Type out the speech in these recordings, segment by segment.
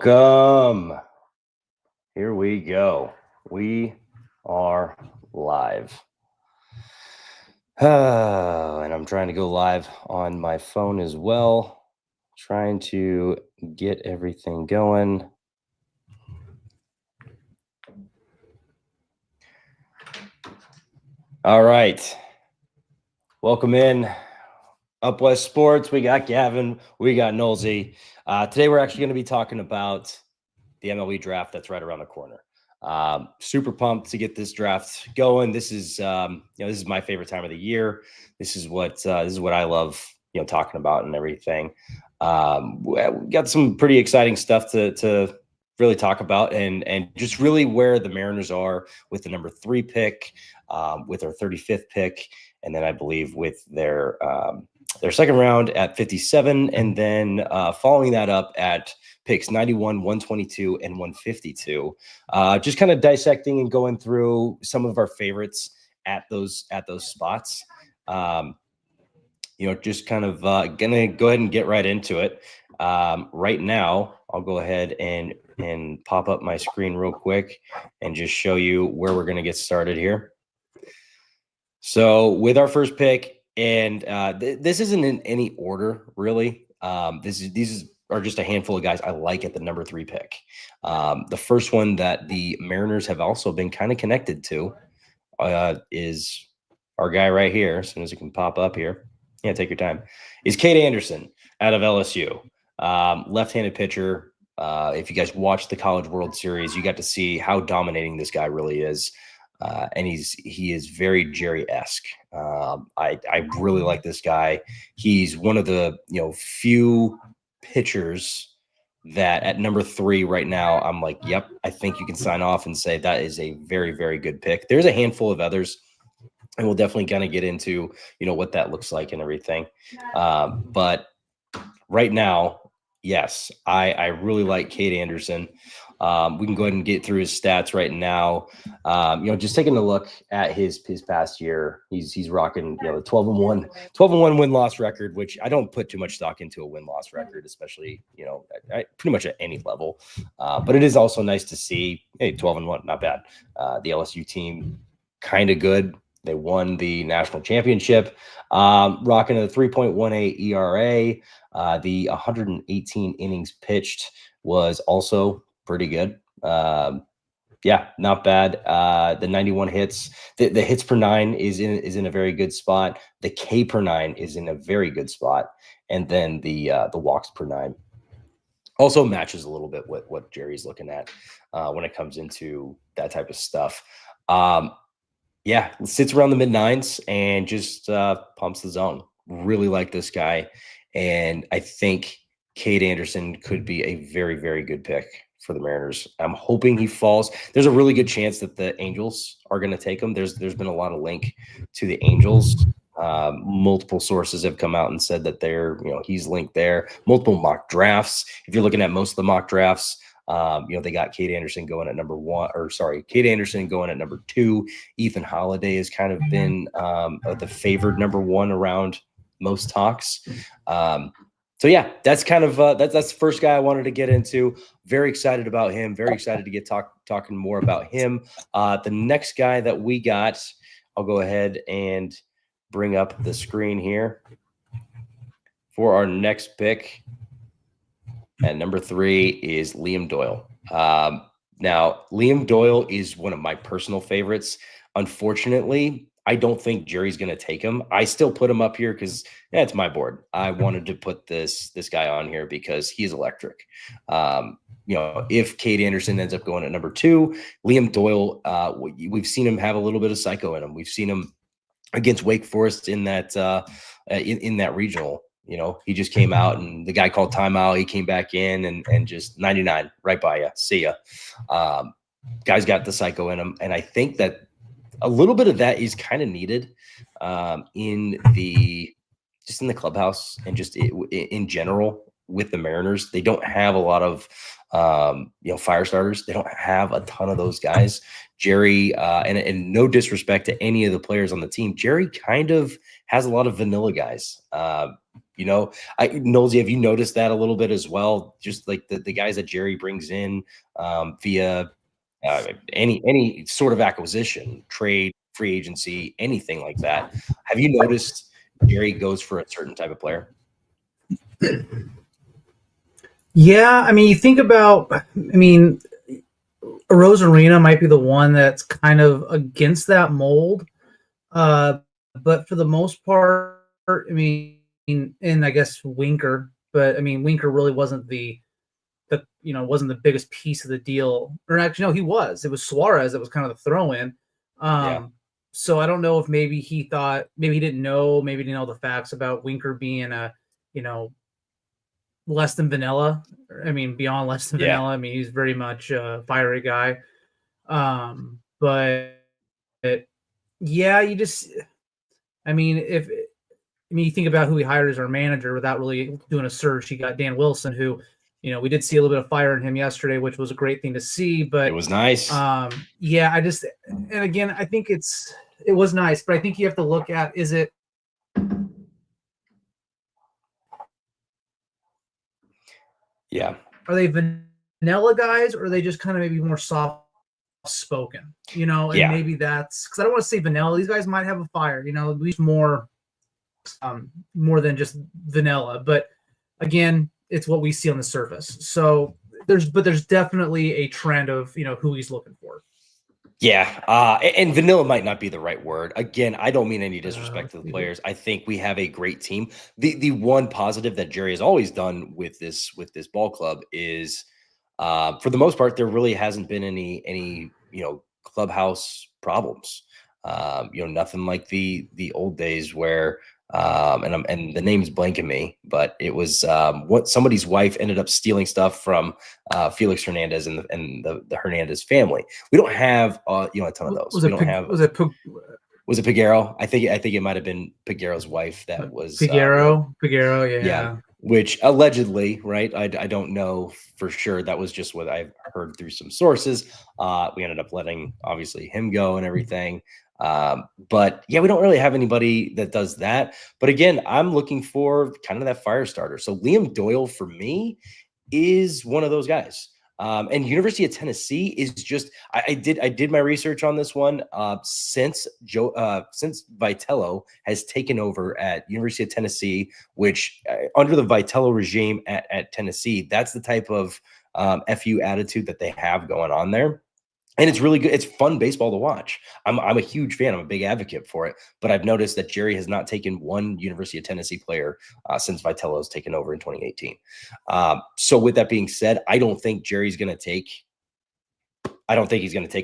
Welcome. Here we go. We are live. And I'm trying to go live on my phone as well. Trying to get everything going. All right. Welcome in. Up West Sports. We got Gavin. We got Nolsey. Today we're actually going to be talking about the MLB draft that's right around the corner. Super pumped to get this draft going. This is this is my favorite time of the year. This is what I love, talking about and everything. We got some pretty exciting stuff to really talk about and just really where the Mariners are with the number 3 pick, with their 35th pick, and then I believe with their second round at 57, and then following that up at picks 91, 122, and 152. Just kind of dissecting and going through some of our favorites at those spots. Just kind of gonna go ahead and get right into it. Right now, I'll go ahead and pop up my screen real quick and just show you where we're gonna get started here. So with our first pick, and this isn't in any order really. These are just a handful of guys I like at the number 3 pick. The first one that the Mariners have also been kind of connected to is our guy right here. As soon as it can pop up here. Yeah, take your time. Is Cade Anderson out of LSU. Left-handed pitcher. If you guys watched the College World Series, you got to see how dominating this guy really is. And he is very Jerry-esque. I really like this guy. He's one of the few pitchers that at number 3 right now, I'm like, yep, I think you can sign off and say that is a very, very good pick. There's a handful of others, and we'll definitely kind of get into what that looks like and everything. But right now, yes, I really like Cade Anderson. We can go ahead and get through his stats right now. Just taking a look at his past year, he's rocking the 12-1 win-loss record, which I don't put too much stock into a win-loss record, especially pretty much at any level. But it is also nice to see, hey, 12-1, not bad. The LSU team kind of good. They won the national championship, rocking a 3.18 ERA. The 118 innings pitched was also pretty good. Yeah, not bad. The 91 hits, the hits per 9 is in a very good spot. The K per 9 is in a very good spot, and then the walks per 9 also matches a little bit with what Jerry's looking at when it comes into that type of stuff. Yeah, sits around the mid-9s and just pumps the zone. Really like this guy, and I think Cade Anderson could be a very, very good pick for the Mariners. I'm hoping he falls. There's a really good chance that the Angels are going to take him. There's been a lot of link to the Angels. Multiple sources have come out and said that he's linked there. Multiple mock drafts. If you're looking at most of the mock drafts, they got Cade Anderson going at number 1, Cade Anderson going at number 2. Ethan Holiday has kind of been the favored number 1 around most talks. So yeah, that's kind of that's the first guy I wanted to get into. Very excited about him. Very excited to get talking more about him. The next guy that we got, I'll go ahead and bring up the screen here for our next pick. At number 3 is Liam Doyle. Now, Liam Doyle is one of my personal favorites. Unfortunately, I don't think Jerry's going to take him. I still put him up here because it's my board. I wanted to put this guy on here because he's electric. If Cade Anderson ends up going at number 2, Liam Doyle, we've seen him have a little bit of psycho in him. We've seen him against Wake Forest in that in that regional. He just came out and the guy called timeout. He came back in and just 99 right by you. See ya. Guy's got the psycho in him. And I think that a little bit of that is kind of needed in the clubhouse and just in general with the Mariners. They don't have a lot of, fire starters. They don't have a ton of those guys. Jerry, and no disrespect to any of the players on the team, Jerry kind of has a lot of vanilla guys. Nosey, have you noticed that a little bit as well? Just like the guys that Jerry brings in via any sort of acquisition, trade, free agency, anything like that. Have you noticed Jerry goes for a certain type of player? Yeah, I mean, you think about, I mean, Rosarina might be the one that's kind of against that mold. Uh, but for the most part, I mean, and I guess Winker, but I mean, Winker really wasn't wasn't the biggest piece of the deal. Or actually, no, he was. It was Suarez that was kind of the throw in. Yeah. So I don't know if maybe he thought, maybe he didn't know, maybe he didn't know the facts about Winker being a, you know, less than vanilla. I mean, beyond less than Yeah. vanilla. I mean, he's very much a fiery guy. But yeah, I mean, you think about who he hired as our manager without really doing a search. He got Dan Wilson, who, we did see a little bit of fire in him yesterday, which was a great thing to see. It But was nice. yeah, and again, I think it was nice, but I think you have to look at, is it? Yeah. Are they vanilla guys, or are they just kind of maybe more soft spoken? And maybe that's because I don't want to say vanilla. These guys might have a fire, at least more than just vanilla. But again, it's what we see on the surface. So there's definitely a trend of who he's looking for. Yeah, and vanilla might not be the right word. Again, I don't mean any disrespect to the players. I think we have a great team. The one positive that Jerry has always done with this ball club is, for the most part, there really hasn't been any clubhouse problems. Nothing like the old days where and the name's blanking me, but it was what somebody's wife ended up stealing stuff from Felix Hernandez and the Hernandez family. We don't have a ton of those. We don't have. Was it Piguero? I think it might have been Piguero's wife that was Piguero, yeah. Which allegedly, right? I don't know for sure. That was just what I've heard through some sources. We ended up letting obviously him go and everything. But yeah, we don't really have anybody that does that. But again, I'm looking for kind of that fire starter. So Liam Doyle for me is one of those guys. And University of Tennessee is just I did my research on this one. Since Vitello has taken over at University of Tennessee, which under the Vitello regime at Tennessee, that's the type of FU attitude that they have going on there. And it's really good. It's fun baseball to watch. I'm a huge fan. I'm a big advocate for it. But I've noticed that Jerry has not taken one University of Tennessee player since Vitello has taken over in 2018. So with that being said, I don't think he's going to take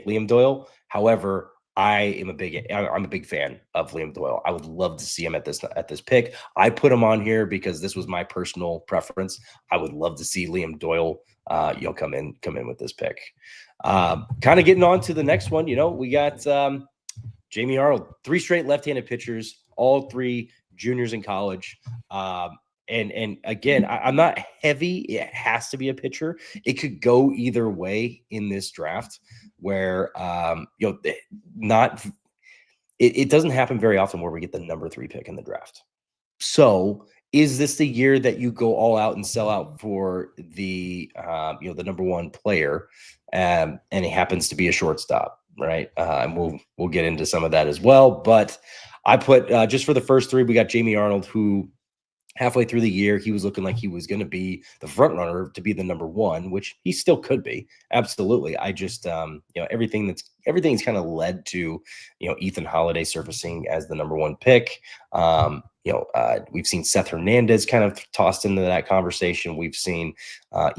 Liam Doyle. However, I'm a big fan of Liam Doyle. I would love to see him at this pick. I put him on here because this was my personal preference. I would love to see Liam Doyle come in with this pick. Kind of getting on to the next one, we got Jamie Arnold, 3 straight left-handed pitchers, all 3 juniors in college. And again, I'm not heavy. It has to be a pitcher. It could go either way in this draft where, it doesn't happen very often where we get the number 3 pick in the draft. So is this the year that you go all out and sell out for the number 1 player, and it happens to be a shortstop, right? And we'll get into some of that as well. But I put just for the first 3, we got Jamie Arnold, who halfway through the year, he was looking like he was going to be the front runner to be the number 1, which he still could be. Absolutely. I just, everything's kind of led to, Ethan Holiday surfacing as the number 1 pick. We've seen Seth Hernandez kind of tossed into that conversation. We've seen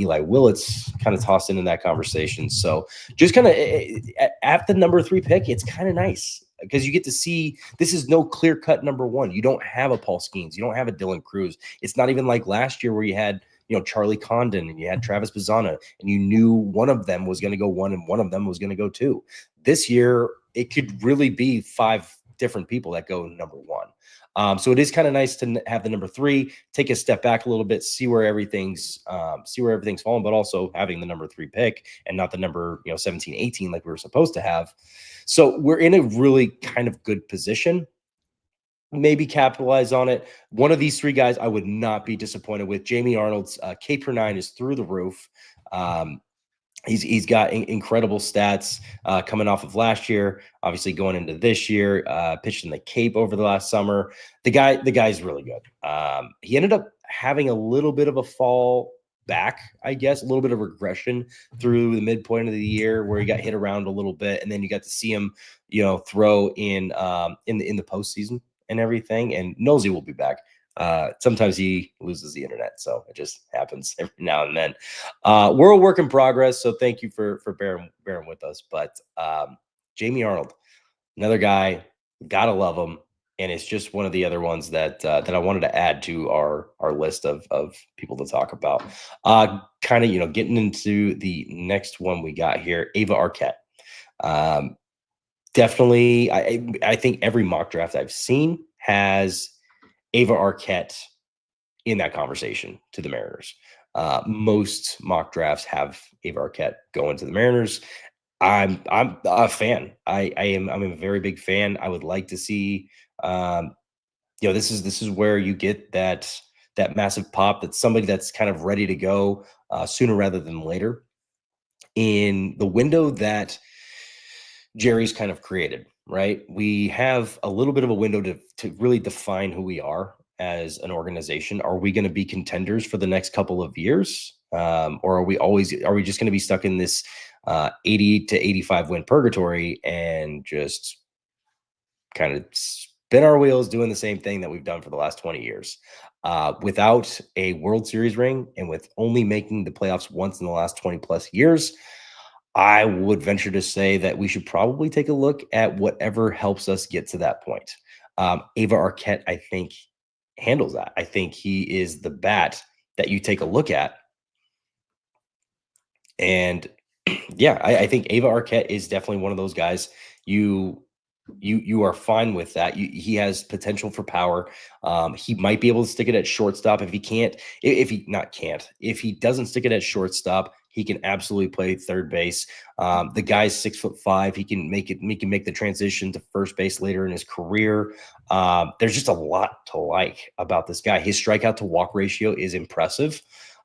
Eli Willits kind of tossed into that conversation. So just kind of at the number 3 pick, it's kind of nice because you get to see this is no clear-cut number 1. You don't have a Paul Skeens. You don't have a Dylan Cruz. It's not even like last year where you had, Charlie Condon and you had Travis Bazzana, and you knew one of them was going to go 1 and one of them was going to go 2. This year, it could really be 5 different people that go number 1. So it is kind of nice to have the number 3, take a step back a little bit, see where everything's falling, but also having the number 3 pick and not the number 17, 18 like we were supposed to have. So we're in a really kind of good position. maybe capitalize on it. One of these three guys I would not be disappointed with. Jamie Arnold's K per 9 is through the roof. He's got incredible stats coming off of last year, obviously going into this year, pitched in the Cape over the last summer. The guy's really good. He ended up having a little bit of a fall back, I guess, a little bit of regression through the midpoint of the year where he got hit around a little bit, and then you got to see him, throw in the postseason and everything. And Nosey will be back. Sometimes he loses the internet, so it just happens every now and then. We're a work in progress, so thank you for bearing with us. But Jamie Arnold, another guy, gotta love him, and it's just one of the other ones that I wanted to add to our list of people to talk about. Kind of getting into the next one we got here, Ava Arquette. Definitely, I think every mock draft I've seen has Ava Arquette in that conversation to the Mariners. Most mock drafts have Ava Arquette going to the Mariners. I'm a fan. I'm a very big fan. I would like to see, this is where you get that massive pop. That's somebody that's kind of ready to go sooner rather than later in the window that Jerry's kind of created, right? We have a little bit of a window to really define who we are as an organization. Are we going to be contenders for the next couple of years? Or are we just going to be stuck in this 80 to 85 win purgatory and just kind of spin our wheels doing the same thing that we've done for the last 20 years? Without a World Series ring and with only making the playoffs once in the last 20 plus years, I would venture to say that we should probably take a look at whatever helps us get to that point. Ava Arquette, I think, handles that. I think he is the bat that you take a look at. And yeah, I think Ava Arquette is definitely one of those guys. You are fine with that. He has potential for power. He might be able to stick it at shortstop. If he doesn't stick it at shortstop, he can absolutely play third base. The guy's 6'5". He can make the transition to first base later in his career. There's just a lot to like about this guy. His strikeout to walk ratio is impressive.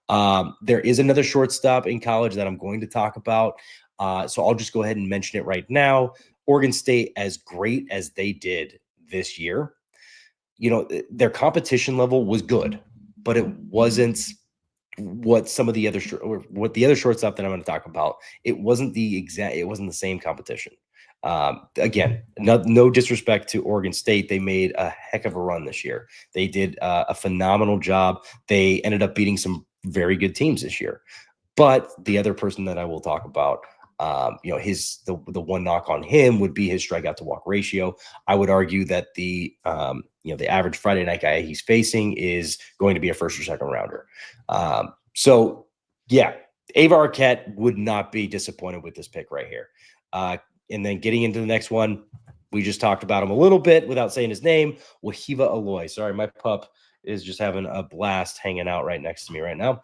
There is another shortstop in college that I'm going to talk about. So I'll just go ahead and mention it right now. Oregon State, as great as they did this year, their competition level was good, but it wasn't what the other shortstop that I'm going to talk about. It wasn't the same competition. Again, no disrespect to Oregon State. They made a heck of a run this year. They did a phenomenal job. They ended up beating some very good teams this year. But the other person that I will talk about, the one knock on him would be his strikeout to walk ratio. I would argue that the average Friday night guy he's facing is going to be a first or second rounder. So yeah, Ava Arquette would not be disappointed with this pick right here. And then getting into the next one, we just talked about him a little bit without saying his name, Wahiva Aloy. Sorry, my pup is just having a blast hanging out right next to me right now.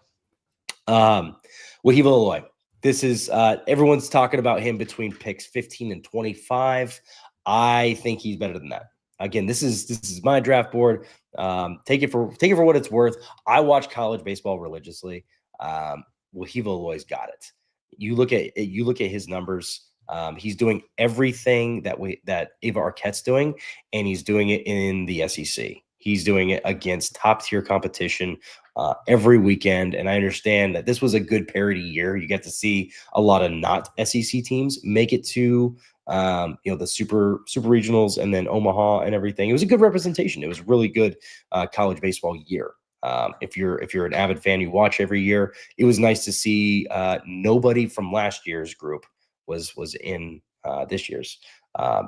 Wahiva Aloy. This is everyone's talking about him between picks 15 and 25. I think he's better than that. Again, this is my draft board. Take it for what it's worth. I watch college baseball religiously. Wahiva Aloy's got it. You look at his numbers. He's doing everything that Ava Arquette's doing, and he's doing it in the SEC. He's doing it against top tier competition every weekend. And I understand that this was a good parity year. You get to see a lot of not SEC teams make it to the super regionals and then Omaha and everything. It was a good representation. It was really good college baseball year. If you're an avid fan, you watch every year. It was nice to see nobody from last year's group was in this year's.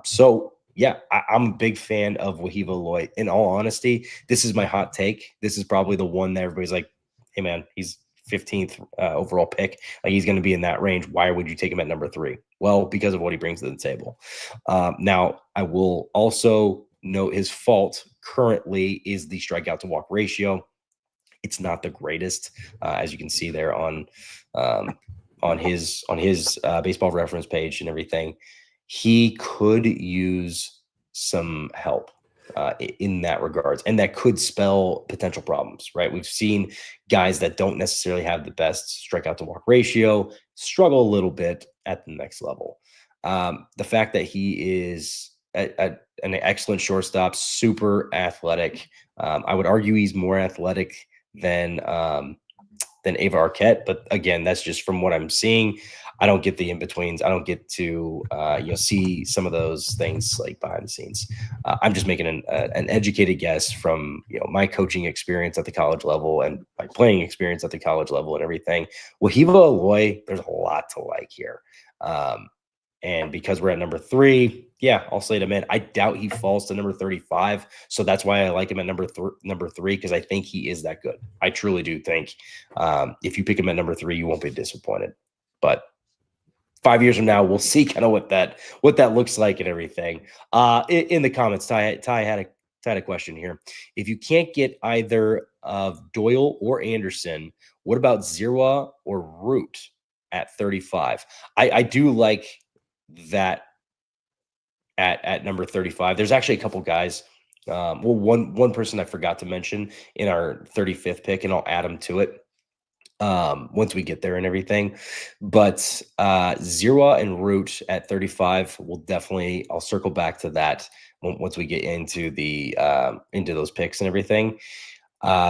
So yeah, I'm a big fan of Wahiva Aloy. In all honesty, this is my hot take. This is probably the one that everybody's like, hey man, he's 15th overall pick. Like, he's going to be in that range. Why would you take him at number 3? Well, because of what he brings to the table. Now, I will also note his fault currently is the strikeout to walk ratio. It's not the greatest, as you can see there on his baseball reference page and everything. He could use some help. in that regards, and that could spell potential problems, right? We've seen guys that don't necessarily have the best strikeout to walk ratio struggle a little bit at the next level. The fact that he is an excellent shortstop, super athletic. I would argue he's more athletic than Ava Arquette, but again, that's just from what I'm seeing. I don't get the in-betweens. I don't get to see some of those things like behind the scenes. I'm just making an educated guess from my coaching experience at the college level and my playing experience at the college level and everything. Wahiva Aloy, there's a lot to like here. And because we're at number 3, yeah, I'll slate him in. I doubt he falls to number 35. So that's why I like him at number 3, because I think he is that good. I truly do think if you pick him at number 3, you won't be disappointed. But 5 years from now, we'll see kind of what that looks like and everything. In the comments, Ty had a question here. If you can't get either of Doyle or Anderson, what about Zerwa or Root at 35? I do like that at number 35. There's actually a couple guys. One person I forgot to mention in our 35th pick, and I'll add him to it once we get there and everything. But Zerwa and Root at 35 will definitely, I'll circle back to that once we get into into those picks and everything.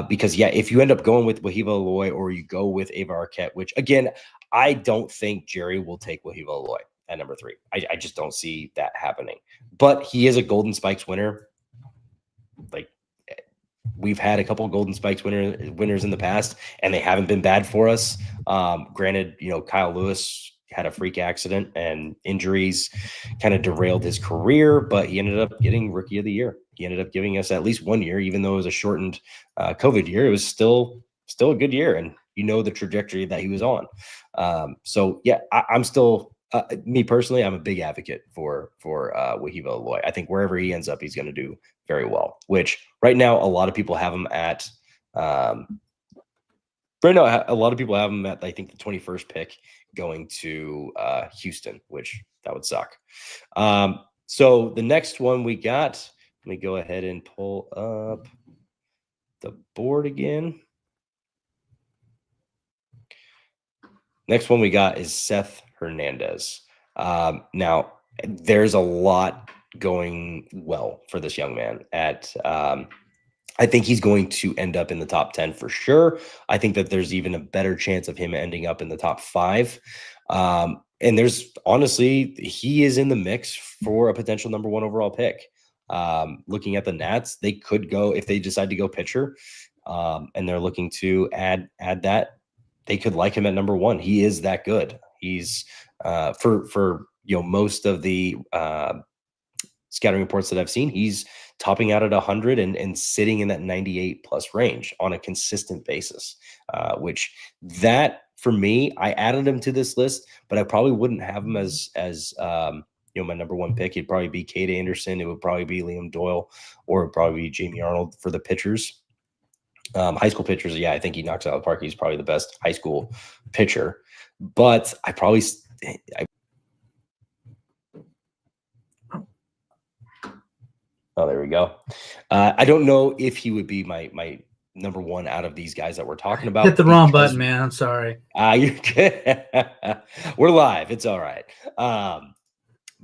Because yeah, if you end up going with Wahiva Aloy or you go with Ava Arquette, which again, I don't think Jerry will take Wahiva Aloy at number 3. I just don't see that happening. But he is a Golden Spikes winner. Like, we've had a couple of Golden Spikes winners in the past, and they haven't been bad for us. Granted, Kyle Lewis had a freak accident and injuries kind of derailed his career, but he ended up getting Rookie of the Year. He ended up giving us at least 1 year, even though it was a shortened COVID year. It was still a good year, and the trajectory that he was on. So yeah, I'm still. Me personally, I'm a big advocate for Wahiva Aloy. I think wherever he ends up, he's going to do very well. Which right now, a lot of people have him at. I think the 21st pick going to Houston, which that would suck. So the next one we got. Let me go ahead and pull up the board again. Next one we got is Seth Hernandez. Now, there's a lot going well for this young man. I think he's going to end up in the top 10 for sure. I think that there's even a better chance of him ending up in the top 5. And there's honestly, he is in the mix for a potential number 1 overall pick. Looking at the Nats, they could go, if they decide to go pitcher, and they're looking to add that. They could like him at number 1. He is that good. He's for most of the scouting reports that I've seen, he's topping out at 100 and sitting in that 98 plus range on a consistent basis. Which that for me, I added him to this list, but I probably wouldn't have him as my number 1 pick. It'd probably be Cade Anderson. It would probably be Liam Doyle, or it would probably be Jamie Arnold for the pitchers. High school pitchers, yeah, I think he knocks it out of the park. He's probably the best high school pitcher. But oh, there we go. I don't know if he would be my number 1 out of these guys that we're talking about. Hit the wrong button, man. I'm sorry. You're good. We're live. It's all right.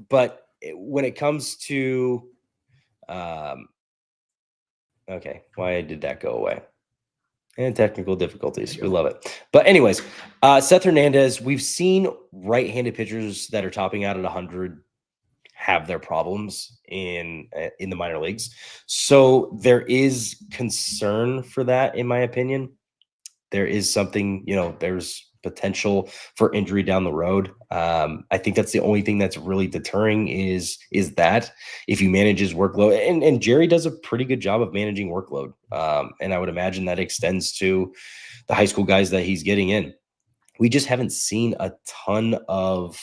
But when it comes to okay, why did that go away? And technical difficulties. We love it. But anyways, Seth Hernandez, we've seen right-handed pitchers that are topping out at 100 have their problems in the minor leagues. So there is concern for that, in my opinion. There is something, there's potential for injury down the road. I think that's the only thing that's really deterring is that if you manage his workload, and Jerry does a pretty good job of managing workload. And I would imagine that extends to the high school guys that he's getting in. We just haven't seen a ton of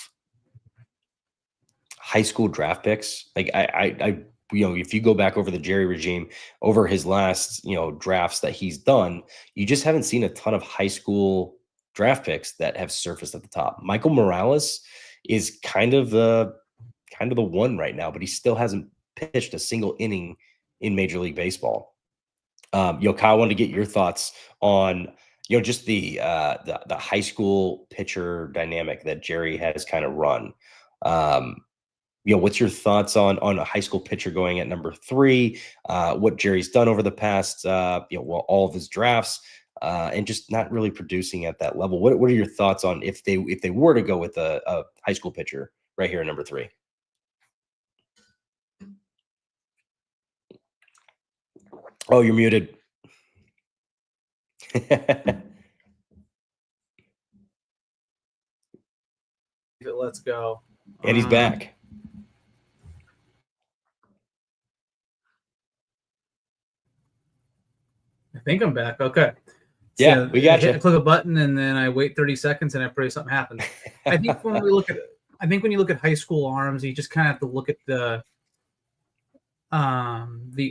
high school draft picks. Like if you go back over the Jerry regime, over his last, drafts that he's done, you just haven't seen a ton of high school draft picks that have surfaced at the top. Michael Morales is kind of the one right now, but he still hasn't pitched a single inning in Major League Baseball. Kyle, I wanted to get your thoughts on just the high school pitcher dynamic that Jerry has kind of run. What's your thoughts on a high school pitcher going at number 3? What Jerry's done over the past, all of his drafts, and just not really producing at that level. What are your thoughts on if they were to go with a high school pitcher right here at number 3? Oh, you're muted. Let's go. And he's back. I think I'm back. Okay. Yeah, so we got you. I click a button and then I wait 30 seconds and I pray something happens. I think when you look at high school arms, you just kind of have to look at the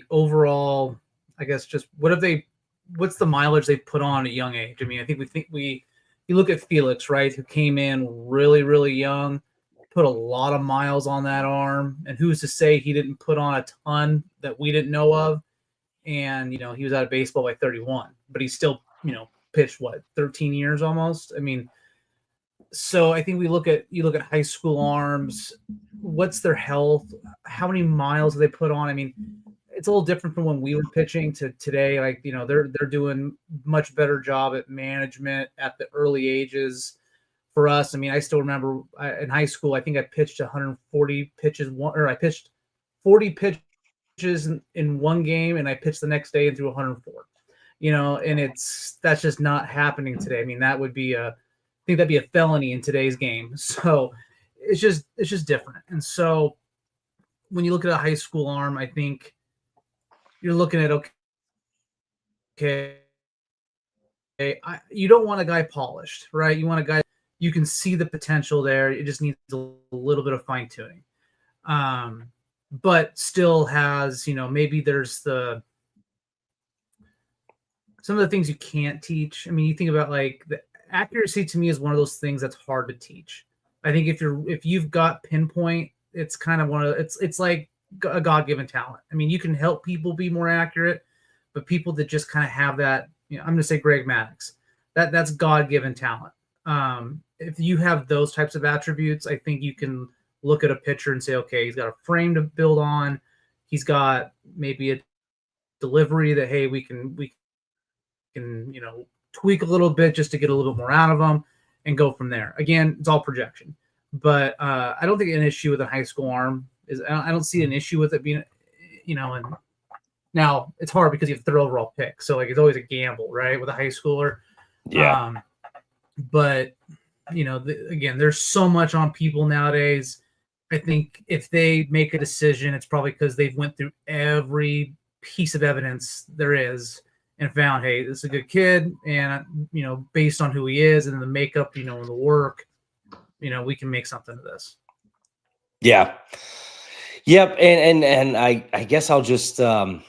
overall, I guess, just what's the mileage they put on at a young age. I mean, I think you look at Felix, right, who came in really, really young, put a lot of miles on that arm, and who's to say he didn't put on a ton that we didn't know of? And he was out of baseball by 31, but he still pitched 13 years almost. I mean, so I think you look at high school arms, what's their health, how many miles do they put on? I mean, it's a little different from when we were pitching to today. Like, they're doing much better job at management at the early ages. For us, I mean, I still remember in high school, I think I pitched 140 pitches, I pitched 40 pitches in one game, and I pitched the next day and threw 104. And that's just not happening today. I mean, I think that'd be a felony in today's game. So it's just different. And so when you look at a high school arm, I think you're looking at you don't want a guy polished, right? You want a guy you can see the potential there. It just needs a little bit of fine tuning, but still has maybe there's some of the things you can't teach. I mean, you think about like the accuracy to me is one of those things that's hard to teach. I think if you've got pinpoint, it's kind of it's like a God-given talent. I mean, you can help people be more accurate, but people that just kind of have that, I'm going to say Greg Maddux, that's God-given talent. If you have those types of attributes, I think you can look at a pitcher and say, okay, he's got a frame to build on. He's got maybe a delivery that, hey, we can tweak a little bit just to get a little bit more out of them and go from there. Again, it's all projection, but I don't think an issue with a high school arm is, I don't see an issue with it being, and now it's hard because you have third overall pick. So like, it's always a gamble, right? With a high schooler. Yeah. But again, there's so much on people nowadays. I think if they make a decision, it's probably because they've went through every piece of evidence there is and found, hey, this is a good kid. And, based on who he is and the makeup, and the work, we can make something of this. Yeah. Yep. And I guess I'll just kind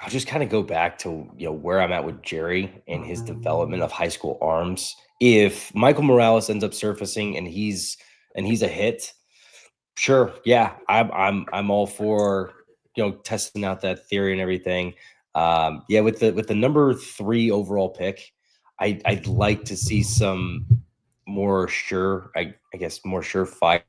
of go back to, where I'm at with Jerry and his development of high school arms. If Michael Morales ends up surfacing and he's a hit, sure. Yeah. I'm all for, testing out that theory and everything. With the number 3 overall pick, I'd like to see some more more surefire.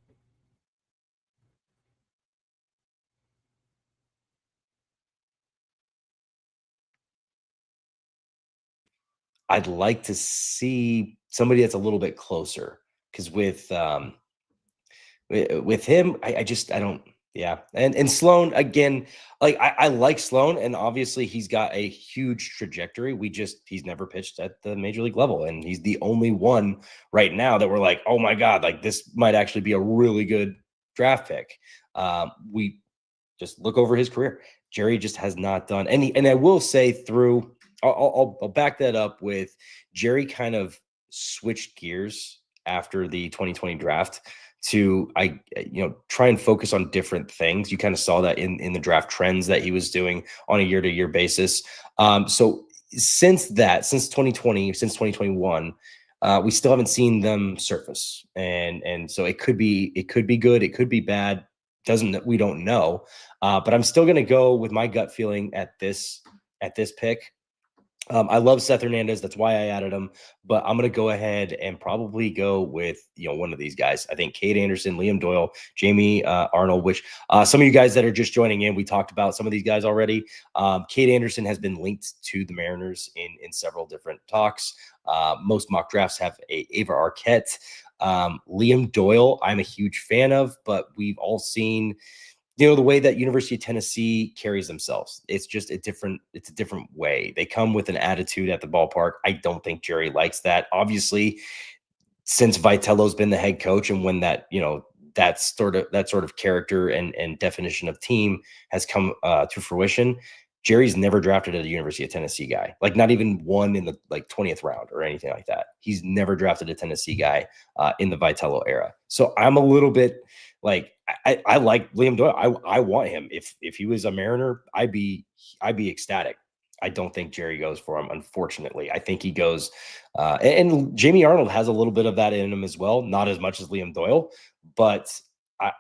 I'd like to see somebody that's a little bit closer, because with him, I don't. Yeah, and Sloan, again, like I like Sloan, and obviously he's got a huge trajectory. He's never pitched at the major league level, and he's the only one right now that we're like, oh my God, like this might actually be a really good draft pick. We just look over his career. Jerry just has not done any, and I will say I'll back that up with Jerry kind of switched gears after the 2020 draft to try and focus on different things. You kind of saw that in the draft trends that he was doing on a year-to-year basis. So since 2020, since 2021, we still haven't seen them surface. And so it could be good, it could be bad. we don't know. But I'm still going to go with my gut feeling at this pick. I love Seth Hernandez. That's why I added him. But I'm going to go ahead and probably go with, one of these guys. I think Cade Anderson, Liam Doyle, Jamie Arnold, which some of you guys that are just joining in, we talked about some of these guys already. Cade Anderson has been linked to the Mariners in several different talks. Most mock drafts have Ava Arquette. Liam Doyle, I'm a huge fan of, but we've all seen the way that University of Tennessee carries themselves. It's just a different way. They come with an attitude at the ballpark. I don't think Jerry likes that. Obviously, since Vitello's been the head coach, and when that, that sort of character and definition of team has come to fruition, Jerry's never drafted a University of Tennessee guy, like not even one in the 20th round or anything like that. He's never drafted a Tennessee guy in the Vitello era. So I'm a little bit like, I like Liam Doyle. I want him. If he was a Mariner, I'd be ecstatic. I don't think Jerry goes for him, unfortunately. I think he goes, and Jamie Arnold has a little bit of that in him as well, not as much as Liam Doyle, but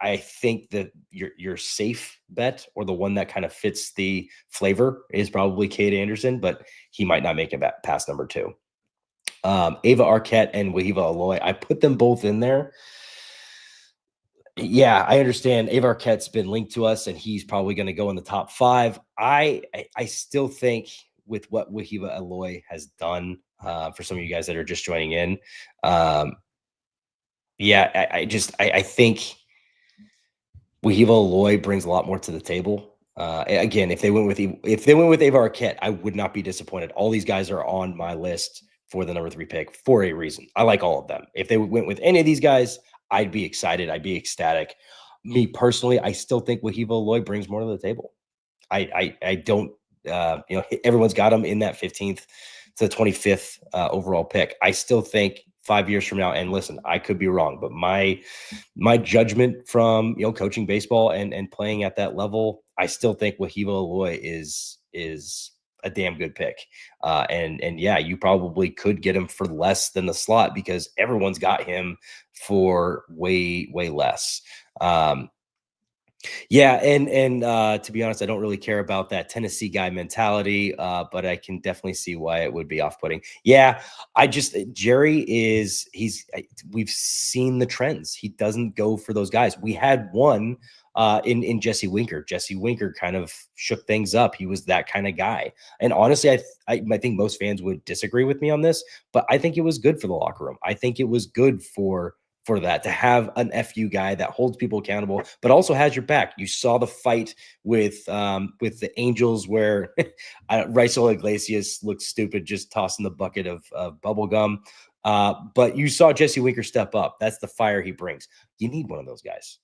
I think that your safe bet, or the one that kind of fits the flavor, is probably Cade Anderson, but he might not make it past number 2. Ava Arquette and Wahiva Aloy, I put them both in there. Yeah, I understand. Ava Arquette's been linked to us, and he's probably going to go in the top 5. I still think with what Wahiva Aloy has done, for some of you guys that are just joining in, yeah, I think Wahiva Aloy brings a lot more to the table. Again, if they went with Ava Arquette, I would not be disappointed. All these guys are on my list for the number 3 pick for a reason. I like all of them. If they went with any of these guys, I'd be excited. I'd be ecstatic. Me personally, I still think Wahiva Aloy brings more to the table. I don't, everyone's got him in that 15th to 25th overall pick. I still think 5 years from now, and listen, I could be wrong, but my judgment from, coaching baseball and playing at that level, I still think Wahiva Aloy is a damn good pick. And yeah, you probably could get him for less than the slot, because everyone's got him for way less. Yeah, and to be honest, I don't really care about that Tennessee guy mentality, but I can definitely see why it would be off-putting. Yeah, Jerry we've seen the trends. He doesn't go for those guys. We had one in Jesse Winker. Jesse Winker kind of shook things up. He was that kind of guy. And honestly, I think most fans would disagree with me on this, but I think it was good for the locker room. I think it was good for that, to have an FU guy that holds people accountable, but also has your back. You saw the fight with the Angels, where Raisel Iglesias looked stupid just tossing the bucket of bubble gum. But you saw Jesse Winker step up. That's the fire he brings. You need one of those guys.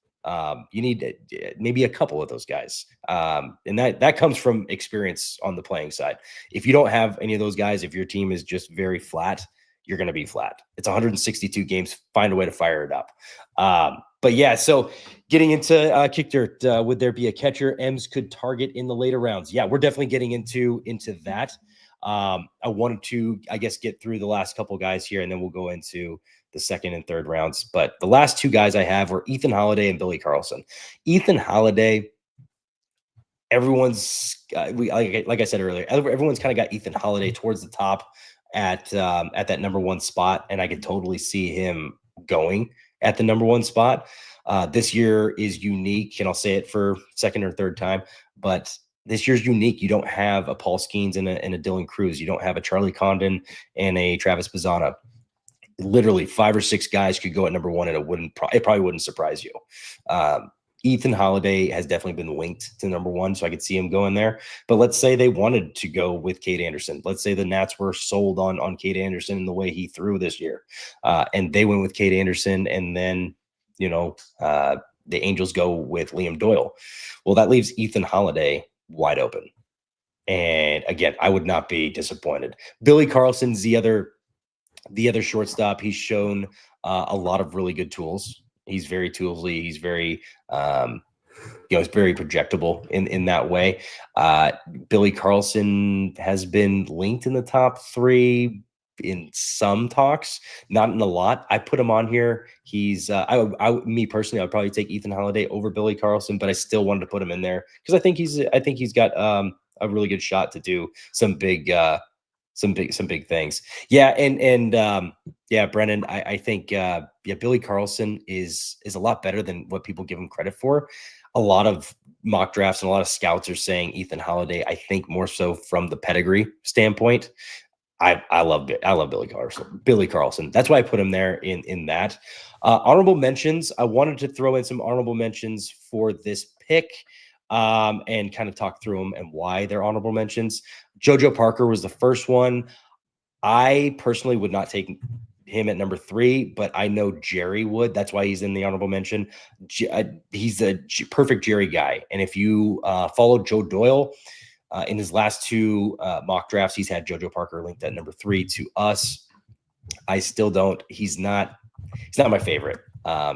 You need maybe a couple of those guys. And that comes from experience on the playing side. If you don't have any of those guys, if your team is just very flat, you're going to be flat. It's 162 games. Find a way to fire it up. But yeah, so getting into kick dirt, would there be a catcher M's could target in the later rounds? Yeah, we're definitely getting into that. I wanted to, I guess, get through the last couple guys here, and then we'll go into the second and third rounds. But the last 2 guys I have were Ethan Holiday and Billy Carlson. Ethan Holiday, everyone's like I said earlier, everyone's kind of got Ethan Holiday towards the top at that number 1 spot, and I could totally see him going at the number 1 spot. This year is unique, and I'll say it for second or third time, but this year's unique. You don't have a Paul Skeens and a Dylan Cruz. You don't have a Charlie Condon and a Travis Bazzana. Literally 5 or 6 guys could go at number 1, and it probably wouldn't surprise you. Ethan Holiday has definitely been linked to number 1, so I could see him going there. But let's say they wanted to go with Cade Anderson. Let's say the Nats were sold on Cade Anderson and the way he threw this year, and they went with Cade Anderson, and then the Angels go with Liam Doyle. Well, that leaves Ethan Holiday wide open, and again, I would not be disappointed. Billy Carlson's the other shortstop. He's shown a lot of really good tools. He's very toolsy. He's very, it's very projectable in that way. Billy Carlson has been linked in the top 3, in some talks, not in a lot. I put him on here. He's me personally, I'd probably take Ethan Holiday over Billy Carlson, but I still wanted to put him in there because I think he's got a really good shot to do some big things. Yeah, and yeah, Brennan, I think Billy Carlson is a lot better than what people give him credit for. A lot of mock drafts and a lot of scouts are saying Ethan Holiday. I think more so from the pedigree standpoint. I love Billy Carlson. Billy Carlson. That's why I put him there in that. Honorable mentions. I wanted to throw in some honorable mentions for this pick, and kind of talk through them and why they're honorable mentions. JoJo Parker was the first one. I personally would not take him at number 3, but I know Jerry would. That's why he's in the honorable mention. He's a perfect Jerry guy. And if you follow Joe Doyle, in his last 2 mock drafts, he's had JoJo Parker linked at number 3 to us. I still don't. He's not my favorite.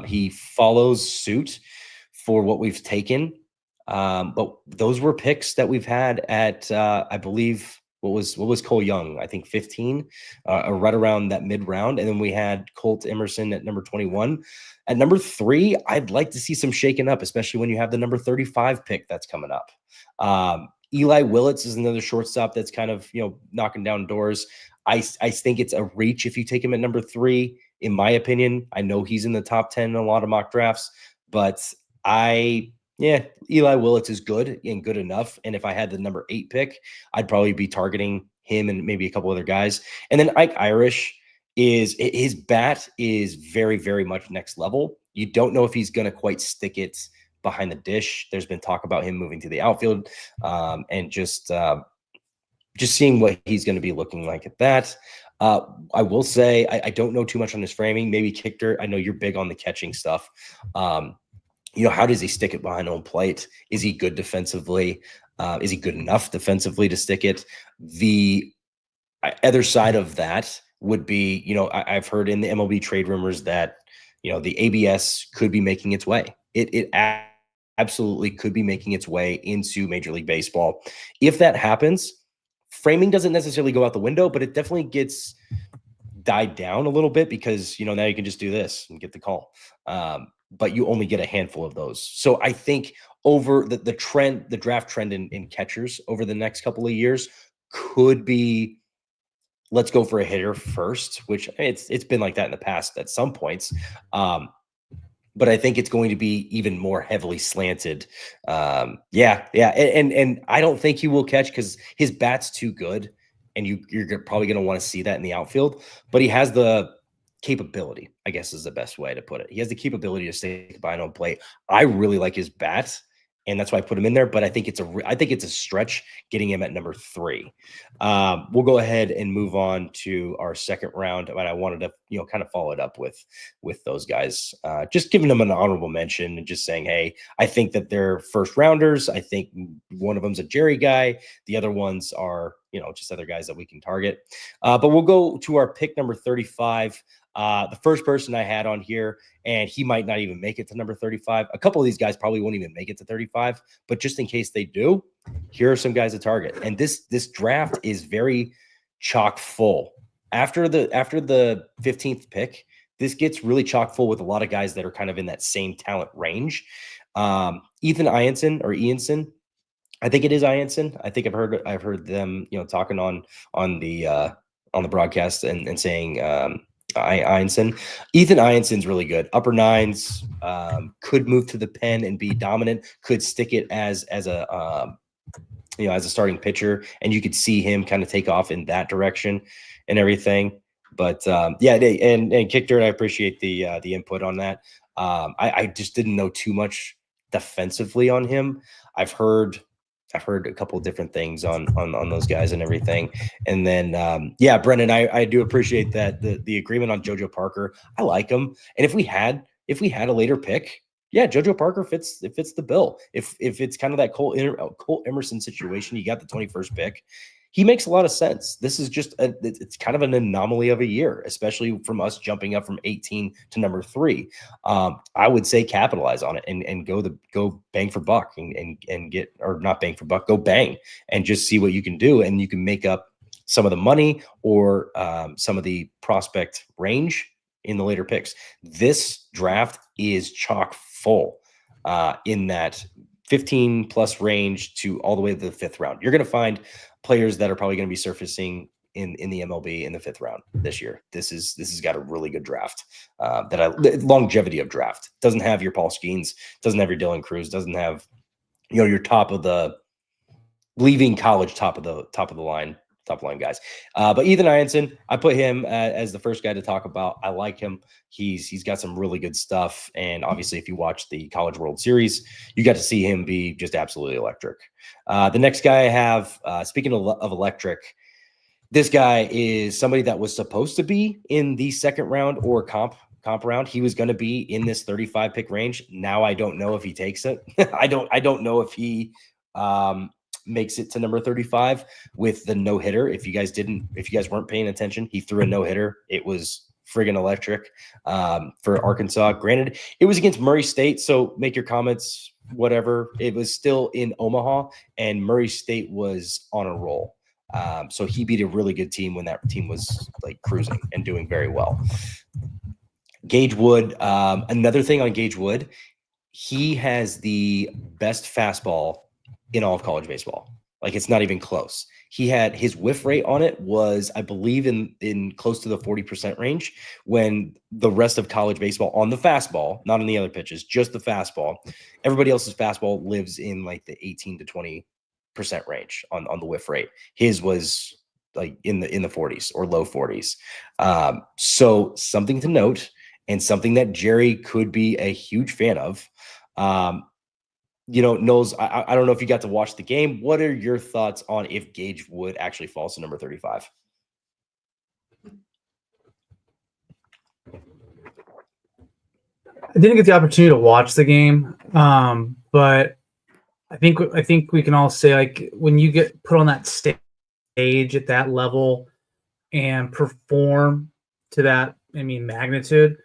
He follows suit for what we've taken. But those were picks that we've had at, I believe, what was Cole Young? I think 15, right around that mid round. And then we had Colt Emerson at number 21. At number 3, I'd like to see some shaking up, especially when you have the number 35 pick that's coming up. Eli Willits is another shortstop that's kind of, knocking down doors. I think it's a reach if you take him at number 3, in my opinion. I know he's in the top 10 in a lot of mock drafts, but Eli Willits is good and good enough. And if I had the number 8 pick, I'd probably be targeting him and maybe a couple other guys. And then Ike Irish, his bat is very, very much next level. You don't know if he's going to quite stick it behind the dish. There's been talk about him moving to the outfield, and just seeing what he's going to be looking like at that. I will say I don't know too much on his framing. Maybe Kichter. I know you're big on the catching stuff. How does he stick it behind home plate? Is he good defensively? Is he good enough defensively to stick it? The other side of that would be, I've heard in the MLB trade rumors that, the ABS could be making its way. It absolutely could be making its way into Major League Baseball. If that happens, framing doesn't necessarily go out the window, but it definitely gets died down a little bit because, now you can just do this and get the call. But you only get a handful of those. So I think over the trend, the draft trend in catchers over the next couple of years could be, let's go for a hitter first, which it's been like that in the past at some points. But I think it's going to be even more heavily slanted. And I don't think he will catch because his bat's too good, and you're probably going to want to see that in the outfield. But he has the capability, I guess is the best way to put it. He has the capability to stay behind home plate. I really like his bat, and that's why I put him in there. But I think it's a stretch getting him at number 3. We'll go ahead and move on to our second round. But I wanted to, kind of follow it up with those guys, just giving them an honorable mention and just saying, hey, I think that they're first rounders. I think one of them's a Jerry guy. The other ones are, just other guys that we can target. But we'll go to our pick number 35. The first person I had on here, and he might not even make it to number 35. A couple of these guys probably won't even make it to 35, but just in case they do, here are some guys to target. And this draft is very chock full. After the 15th pick, this gets really chock full with a lot of guys that are kind of in that same talent range. Ethan Ianson, I think it is Ianson. I think I've heard them, talking on the broadcast and saying Ianson. Ethan Ianson's really good. Upper nines, could move to the pen and be dominant. Could stick it as a starting pitcher, and you could see him kind of take off in that direction and everything. But and Kichter, I appreciate the input on that. I just didn't know too much defensively on him. I've heard a couple of different things on those guys and everything. And then, Brendan, I do appreciate that the agreement on JoJo Parker. I like him. And if we had a later pick, JoJo Parker fits the bill. If it's kind of that Colt Emerson situation, you got the 21st pick. He makes a lot of sense. This is just it's kind of an anomaly of a year, especially from us jumping up from 18 to number 3. I would say capitalize on it and go bang for buck and get, or not bang for buck, go bang and just see what you can do. And you can make up some of the money or some of the prospect range in the later picks. This draft is chock full in that 15 plus range to all the way to the 5th round. You're going to find players that are probably going to be surfacing in the MLB in the 5th round this year. This has got a really good draft. Longevity of draft. Doesn't have your Paul Skeens, doesn't have your Dylan Cruz, doesn't have your top of the leaving college top of the line guys. But Ethan Ianson, I put him as the first guy to talk about. I like him. He's got some really good stuff. And obviously, if you watch the College World Series, you got to see him be just absolutely electric. The next guy I have, speaking of electric, this guy is somebody that was supposed to be in the 2nd round or comp round. He was going to be in this 35 pick range. Now I don't know if he takes it. I don't know if he makes it to number 35 with the no-hitter. If you guys weren't paying attention, he threw a no-hitter. It was friggin' electric for Arkansas. Granted, it was against Murray State, so make your comments whatever. It was still in Omaha, and Murray State was on a roll. So he beat a really good team when that team was like cruising and doing very well. Gage Wood, another thing on Gage Wood, he has the best fastball in all of college baseball. Like, it's not even close. He had his whiff rate on it was, I believe, in close to the 40% range, when the rest of college baseball on the fastball, not on the other pitches, just the fastball, everybody else's fastball lives in like the 18 to 20% range on the whiff rate. His was like in the 40s or low 40s. So something to note, and something that Jerry could be a huge fan of. Knowles, I don't know if you got to watch the game. What are your thoughts on if Gage Wood actually falls to number 35? I didn't get the opportunity to watch the game, but I think we can all say, like, when you get put on that stage at that level and perform to that, magnitude,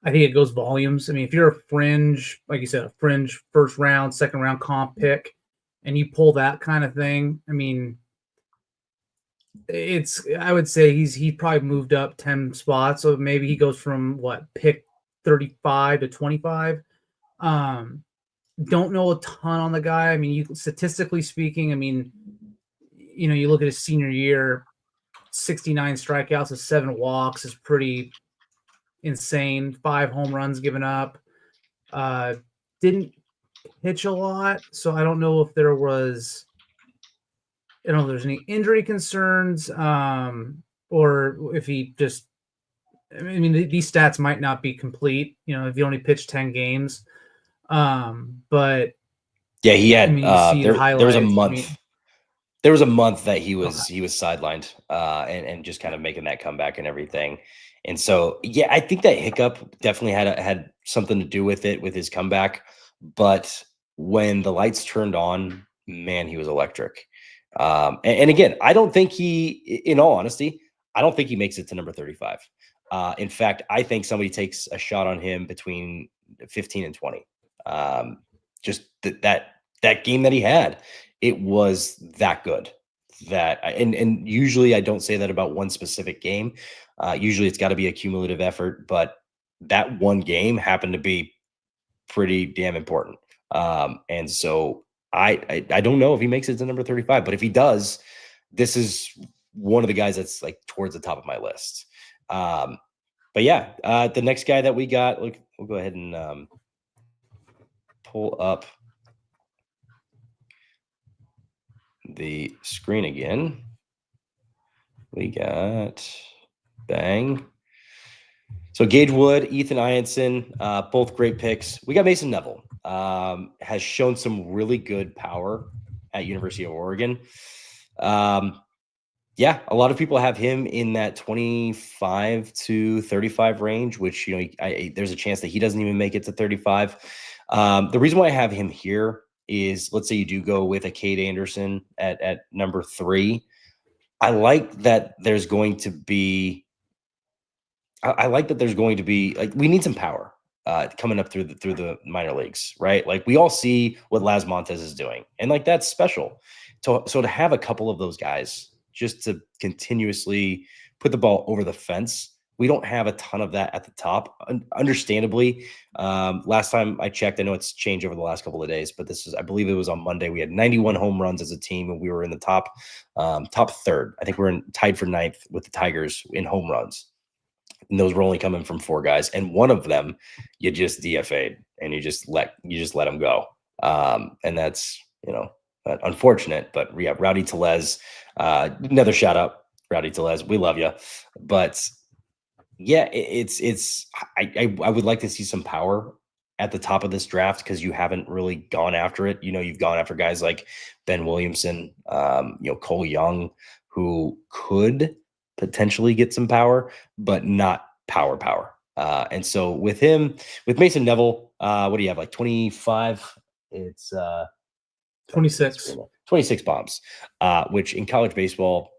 I think it goes volumes. If you're a fringe, like you said, a fringe 1st round, 2nd round comp pick, and you pull that kind of thing, I would say he probably moved up 10 spots. So maybe he goes from pick 35 to 25. Don't know a ton on the guy. Statistically speaking, you look at his senior year, 69 strikeouts with 7 walks is pretty insane. 5 home runs given up. Didn't pitch a lot, so I don't know if there was, there's any injury concerns, or if he just, these stats might not be complete, if he only pitched 10 games. But yeah, he had there was a month that he was sidelined and just kind of making that comeback and everything. And so, yeah, I think that hiccup definitely had something to do with it, with his comeback. But when the lights turned on, man, he was electric. And again, I don't think in all honesty, I don't think he makes it to number 35. In fact, I think somebody takes a shot on him between 15 and 20. Just that game that he had, it was that good. And usually I don't say that about one specific game. Usually it's got to be a cumulative effort, but that one game happened to be pretty damn important. And so I don't know if he makes it to number 35, but if he does, this is one of the guys that's like towards the top of my list. But yeah, the next guy that we got, we'll go ahead and pull up the screen again. We got bang. So Gage Wood, Ethan Ianson, both great picks. We got Mason Neville, has shown some really good power at University of Oregon. Yeah, a lot of people have him in that 25 to 35 range, which, there's a chance that he doesn't even make it to 35. The reason why I have him here is, let's say you do go with a Cade Anderson at number 3. I like that there's going to be like, we need some power coming up through the minor leagues, right? Like, we all see what Laz Montez is doing, and like, that's special. So to have a couple of those guys just to continuously put the ball over the fence. We don't have a ton of that at the top, understandably. Last time I checked, I know it's changed over the last couple of days, but I believe it was on Monday. We had 91 home runs as a team, and we were in the top third. I think we're tied for ninth with the Tigers in home runs. And those were only coming from 4 guys, and one of them you just DFA'd, and you just let him go. And that's unfortunate. But yeah, Rowdy Tellez, another shout out, Rowdy Tellez. We love you, but yeah, I would like to see some power at the top of this draft because you haven't really gone after it. You've gone after guys like Ben Williamson, Cole Young, who could potentially get some power, but not power. And so with Mason Neville, what do you have, like 25? It's 26. 26 bombs, which in college baseball,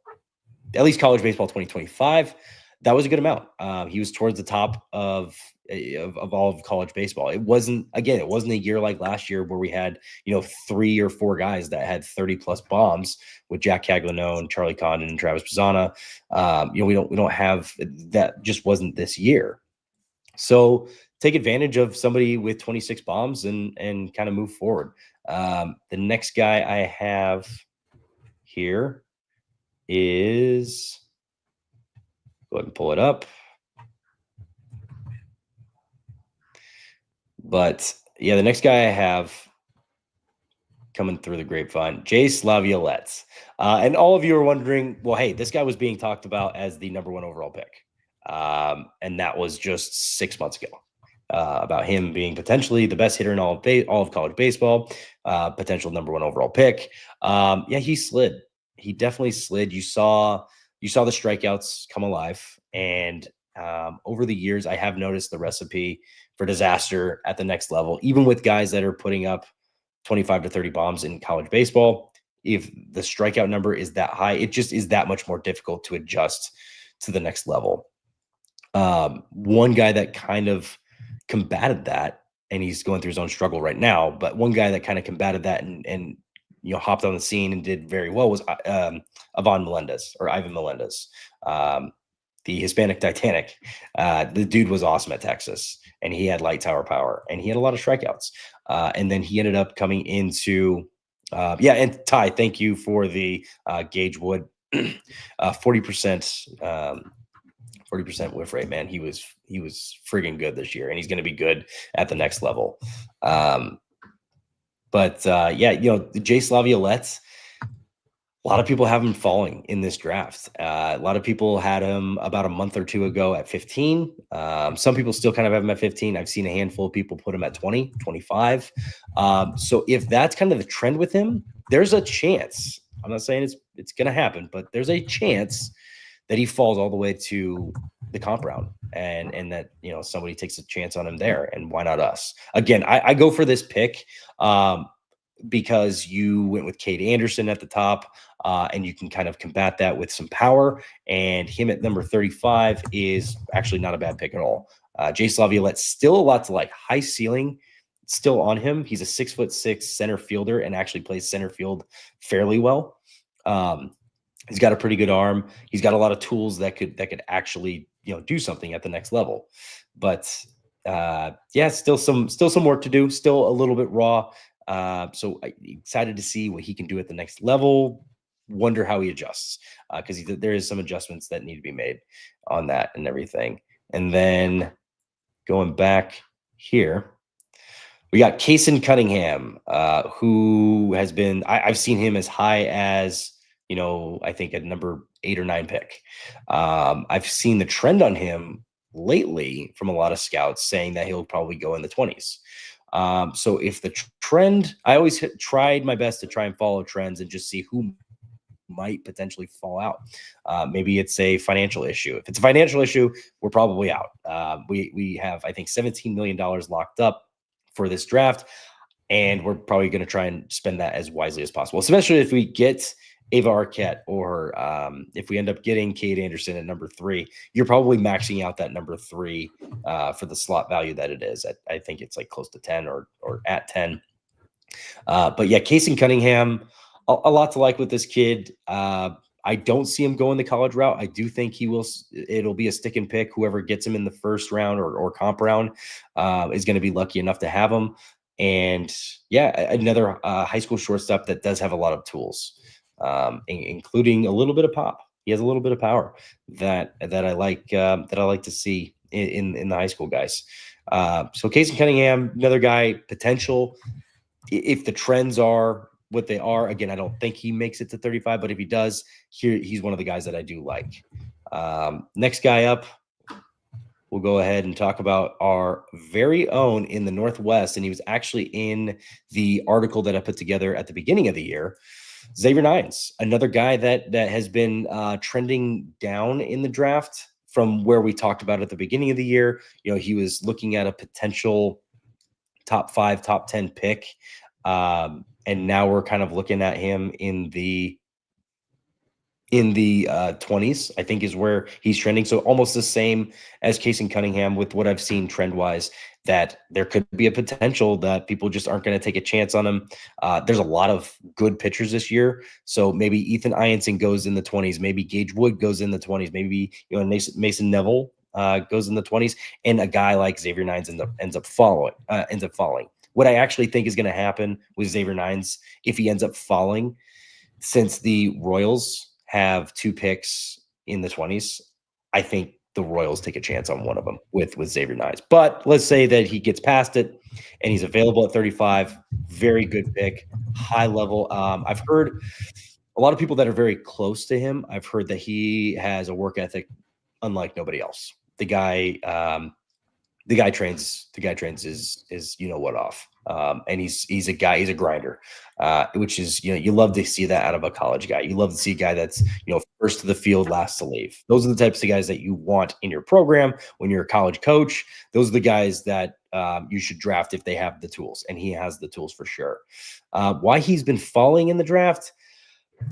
at least college baseball 2025, that was a good amount. He was towards the top of all of college baseball. It wasn't a year like last year where we had 3 or 4 guys that had 30 plus bombs with Jack Caglianone and Charlie Condon and Travis Pizzana. We don't have that. Just wasn't this year. So take advantage of somebody with 26 bombs and kind of move forward. The next guy I have here is, go ahead and pull it up. But yeah, the next guy I have coming through the grapevine, Jace Laviolette. And all of you are wondering, well, hey, this guy was being talked about as the number 1 overall pick. And that was just 6 months ago. About him being potentially the best hitter in all of college baseball, potential number 1 overall pick. Yeah, he slid. He definitely slid. You saw the strikeouts come alive. And over the years, I have noticed the recipe for disaster at the next level, even with guys that are putting up 25 to 30 bombs in college baseball. If the strikeout number is that high, it just is that much more difficult to adjust to the next level. One guy that kind of combated that, and he's going through his own struggle right now, but one guy that kind of combated that and hopped on the scene and did very well was Ivan Melendez. The Hispanic Titanic. The dude was awesome at Texas, and he had light tower power, and he had a lot of strikeouts. And then he ended up coming into, and Ty, thank you for the Gage Wood, 40%, 40% whiff rate, man. He was friggin' good this year, and he's going to be good at the next level. Jace Laviolette, a lot of people have him falling in this draft. A lot of people had him about a month or 2 ago at 15. Some people still kind of have him at 15. I've seen a handful of people put him at 20, 25. So if that's kind of the trend with him, there's a chance. I'm not saying it's going to happen, but there's a chance that he falls all the way to the comp round and that, somebody takes a chance on him there, and why not us? Again, I go for this pick because you went with Cade Anderson at the top, and you can kind of combat that with some power, and him at number 35 is actually not a bad pick at all. Jace Laviolette, still a lot to like. High ceiling still on him. He's a 6'6" center fielder and actually plays center field fairly well. He's got a pretty good arm. He's got a lot of tools that could actually, do something at the next level. But still some work to do. Still a little bit raw. So excited to see what he can do at the next level. Wonder how he adjusts, because there is some adjustments that need to be made on that and everything. And then going back here, we got Kason Cunningham, who has been, I've seen him as high as, I think at number 8 or 9 pick. I've seen the trend on him lately from a lot of scouts saying that he'll probably go in the 20s. So if the trend, I always tried my best to try and follow trends and just see who might potentially fall out. Maybe it's a financial issue. If it's a financial issue, we're probably out. We have, I think, $17 million locked up for this draft, and we're probably going to try and spend that as wisely as possible, especially if we get Ava Arquette, or if we end up getting Cade Anderson at number 3, you're probably maxing out that number 3 for the slot value that it is. I think it's like close to 10 or at 10. But yeah, Kason Cunningham, a lot to like with this kid. I don't see him going the college route. I do think he will. It'll be a stick and pick. Whoever gets him in the first round or comp round is going to be lucky enough to have him. And yeah, another high school shortstop that does have a lot of tools, including a little bit of pop. He has a little bit of power that I like to see in the high school guys. So Casey Cunningham, another guy, potential. If the trends are what they are, again, I don't think he makes it to 35, but if he does, he's one of the guys that I do like. Next guy up, we'll go ahead and talk about our very own in the Northwest, and he was actually in the article that I put together at the beginning of the year. Xavier Nines, another guy that has been trending down in the draft from where we talked about at the beginning of the year. He was looking at a potential top 5, top 10 pick. And now we're kind of looking at him in the 20s, I think is where he's trending. So almost the same as Casey Cunningham with what I've seen trend wise, that there could be a potential that people just aren't going to take a chance on him. There's a lot of good pitchers this year. So maybe Ethan Ianson goes in the 20s. Maybe Gage Wood goes in the 20s. Maybe, Mason Neville goes in the 20s. And a guy like Xavier Nines ends up falling. What I actually think is going to happen with Xavier Nines, if he ends up falling, since the Royals have 2 picks in the 20s, I think the Royals take a chance on one of them with Xavier Nines. But let's say that he gets past it and he's available at 35. Very good pick, high level. I've heard a lot of people that are very close to him. I've heard that he has a work ethic unlike nobody else. The guy trains is what off. And he's a grinder, which is, you love to see that out of a college guy. You love to see a guy that's, first to the field, last to leave. Those are the types of guys that you want in your program when you're a college coach. Those are the guys that you should draft if they have the tools, and he has the tools for sure. Why he's been falling in the draft?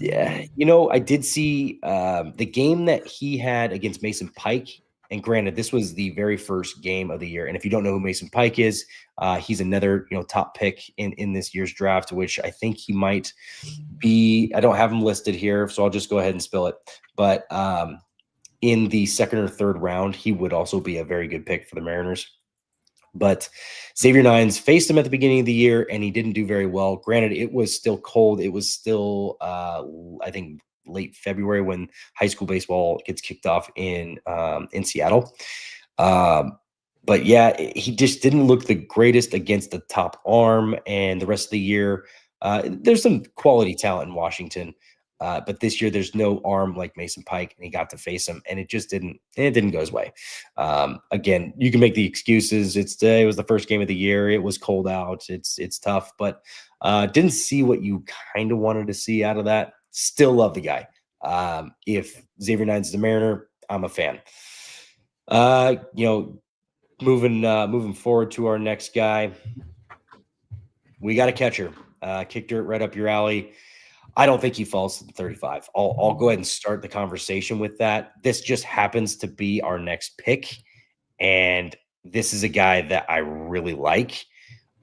Yeah, I did see the game that he had against Mason Pike. And granted, this was the very first game of the year. And if you don't know who Mason Pike is, he's another, top pick in this year's draft, which I think he might be. I don't have him listed here, so I'll just go ahead and spill it. But in the second or third round, he would also be a very good pick for the Mariners. But Xavier Nines faced him at the beginning of the year, and he didn't do very well. Granted, it was still cold. It was still, I think, late February when high school baseball gets kicked off in Seattle. But yeah, he just didn't look the greatest against the top arm, and the rest of the year, there's some quality talent in Washington. But this year there's no arm like Mason Pike, and he got to face him, and it didn't go his way. Again, you can make the excuses. It was the first game of the year. It was cold out. It's tough, but didn't see what you kind of wanted to see out of that. Still love the guy. If Xavier Nines is a Mariner, I'm a fan. Moving forward to our next guy, we got a catcher. Kick dirt right up your alley. I don't think he falls to the 35. I'll go ahead and start the conversation with that. This just happens to be our next pick, and this is a guy that I really like.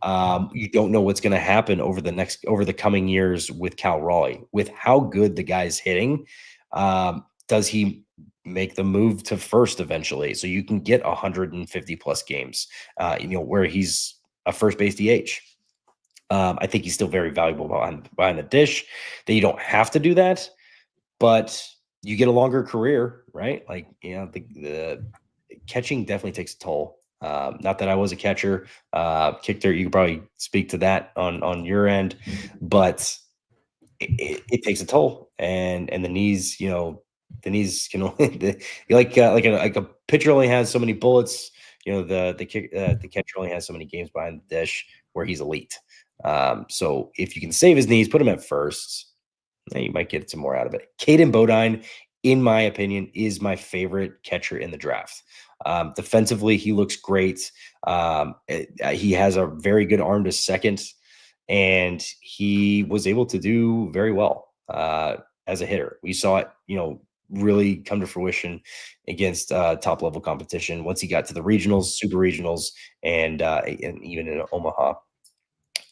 You don't know what's going to happen over the coming years with Cal Raleigh, with how good the guy's hitting. Does he make the move to first eventually, so you can get 150 plus games? Where he's a first base DH. I think he's still very valuable behind the dish. That you don't have to do that, but you get a longer career, right? Like, the catching definitely takes a toll. Not that I was a catcher. Kick dirt, you could probably speak to that on your end, but it takes a toll, and the knees, the knees can only like a pitcher only has so many bullets. The catcher only has so many games behind the dish where he's elite. So if you can save his knees, put him at first, then you might get some more out of it. Caden Bodine, in my opinion, is my favorite catcher in the draft. Defensively, he looks great. He has a very good arm to second, and he was able to do very well as a hitter. We saw it, really come to fruition against top level competition once he got to the regionals, super regionals, and even in Omaha.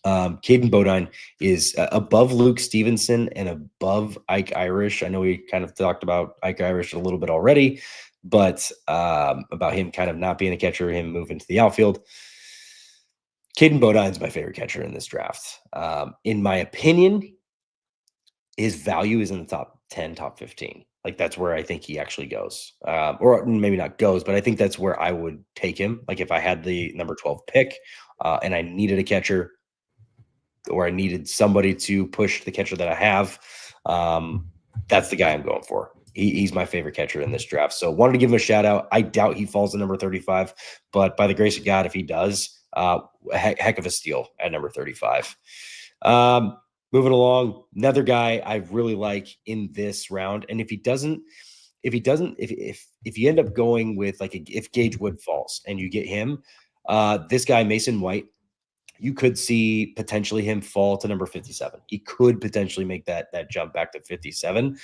Caden Bodine is above Luke Stevenson and above Ike Irish. I know we kind of talked about Ike Irish a little bit already, but about him kind of not being a catcher, him moving to the outfield. Caden Bodine's my favorite catcher in this draft. In my opinion, his value is in the top 10, top 15. Like that's where I think he actually goes, or maybe not goes, but I think that's where I would take him. Like if I had the number 12 pick and I needed a catcher, or I needed somebody to push the catcher that I have, that's the guy I'm going for. He's my favorite catcher in this draft. So wanted to give him a shout out. I doubt he falls to number 35, but by the grace of God, if he does, a heck of a steal at number 35. Moving along, another guy I really like in this round. And if you end up going with if Gage Wood falls and you get him, this guy, Mason White, you could see potentially him fall to number 57. He could potentially make that jump back to 57,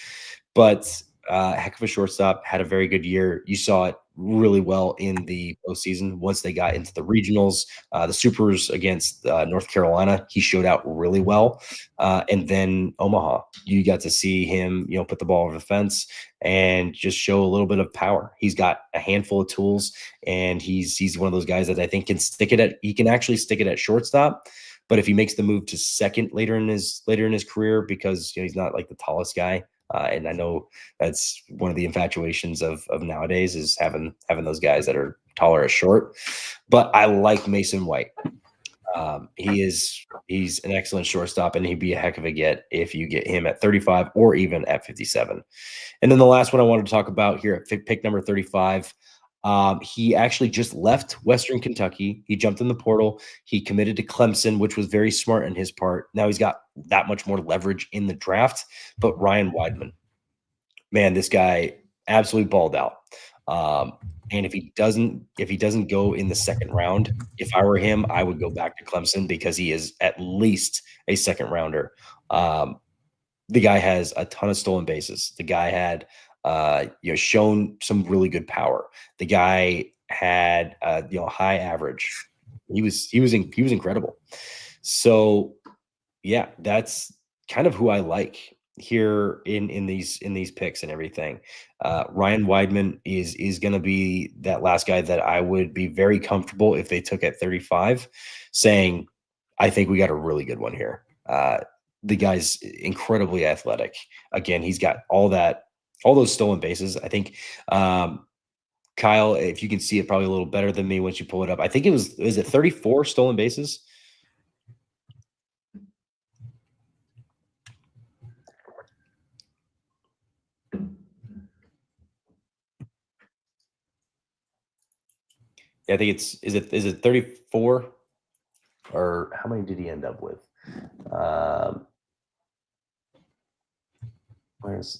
but heck of a shortstop, had a very good year. You saw it really well in the postseason once they got into the regionals, the supers against North Carolina. He showed out really well. And then Omaha, you got to see him, put the ball over the fence and just show a little bit of power. He's got a handful of tools, and he's one of those guys that I think he can actually stick it at shortstop. But if he makes the move to second later in his career, because he's not like the tallest guy, and I know that's one of the infatuations of nowadays is having those guys that are taller or short. But I like Mason White. He's an excellent shortstop, and he'd be a heck of a get if you get him at 35 or even at 57. And then the last one I wanted to talk about here at pick number 35. He actually just left Western Kentucky. He jumped in the portal. He committed to Clemson, which was very smart on his part. Now he's got that much more leverage in the draft. But Ryan Weidman, man, this guy absolutely balled out. And if he doesn't go in the second round, if I were him, I would go back to Clemson because he is at least a second rounder. The guy has a ton of stolen bases. The guy had shown some really good power. The guy had high average. He was incredible. So yeah, that's kind of who I like here in these picks and everything. Ryan Weidman is going to be that last guy that I would be very comfortable if they took at 35, saying, I think we got a really good one here. The guy's incredibly athletic. Again, he's got all those stolen bases. I think Kyle, if you can see it probably a little better than me once you pull it up. I think is it 34 stolen bases? Yeah, I think is it 34, or how many did he end up with?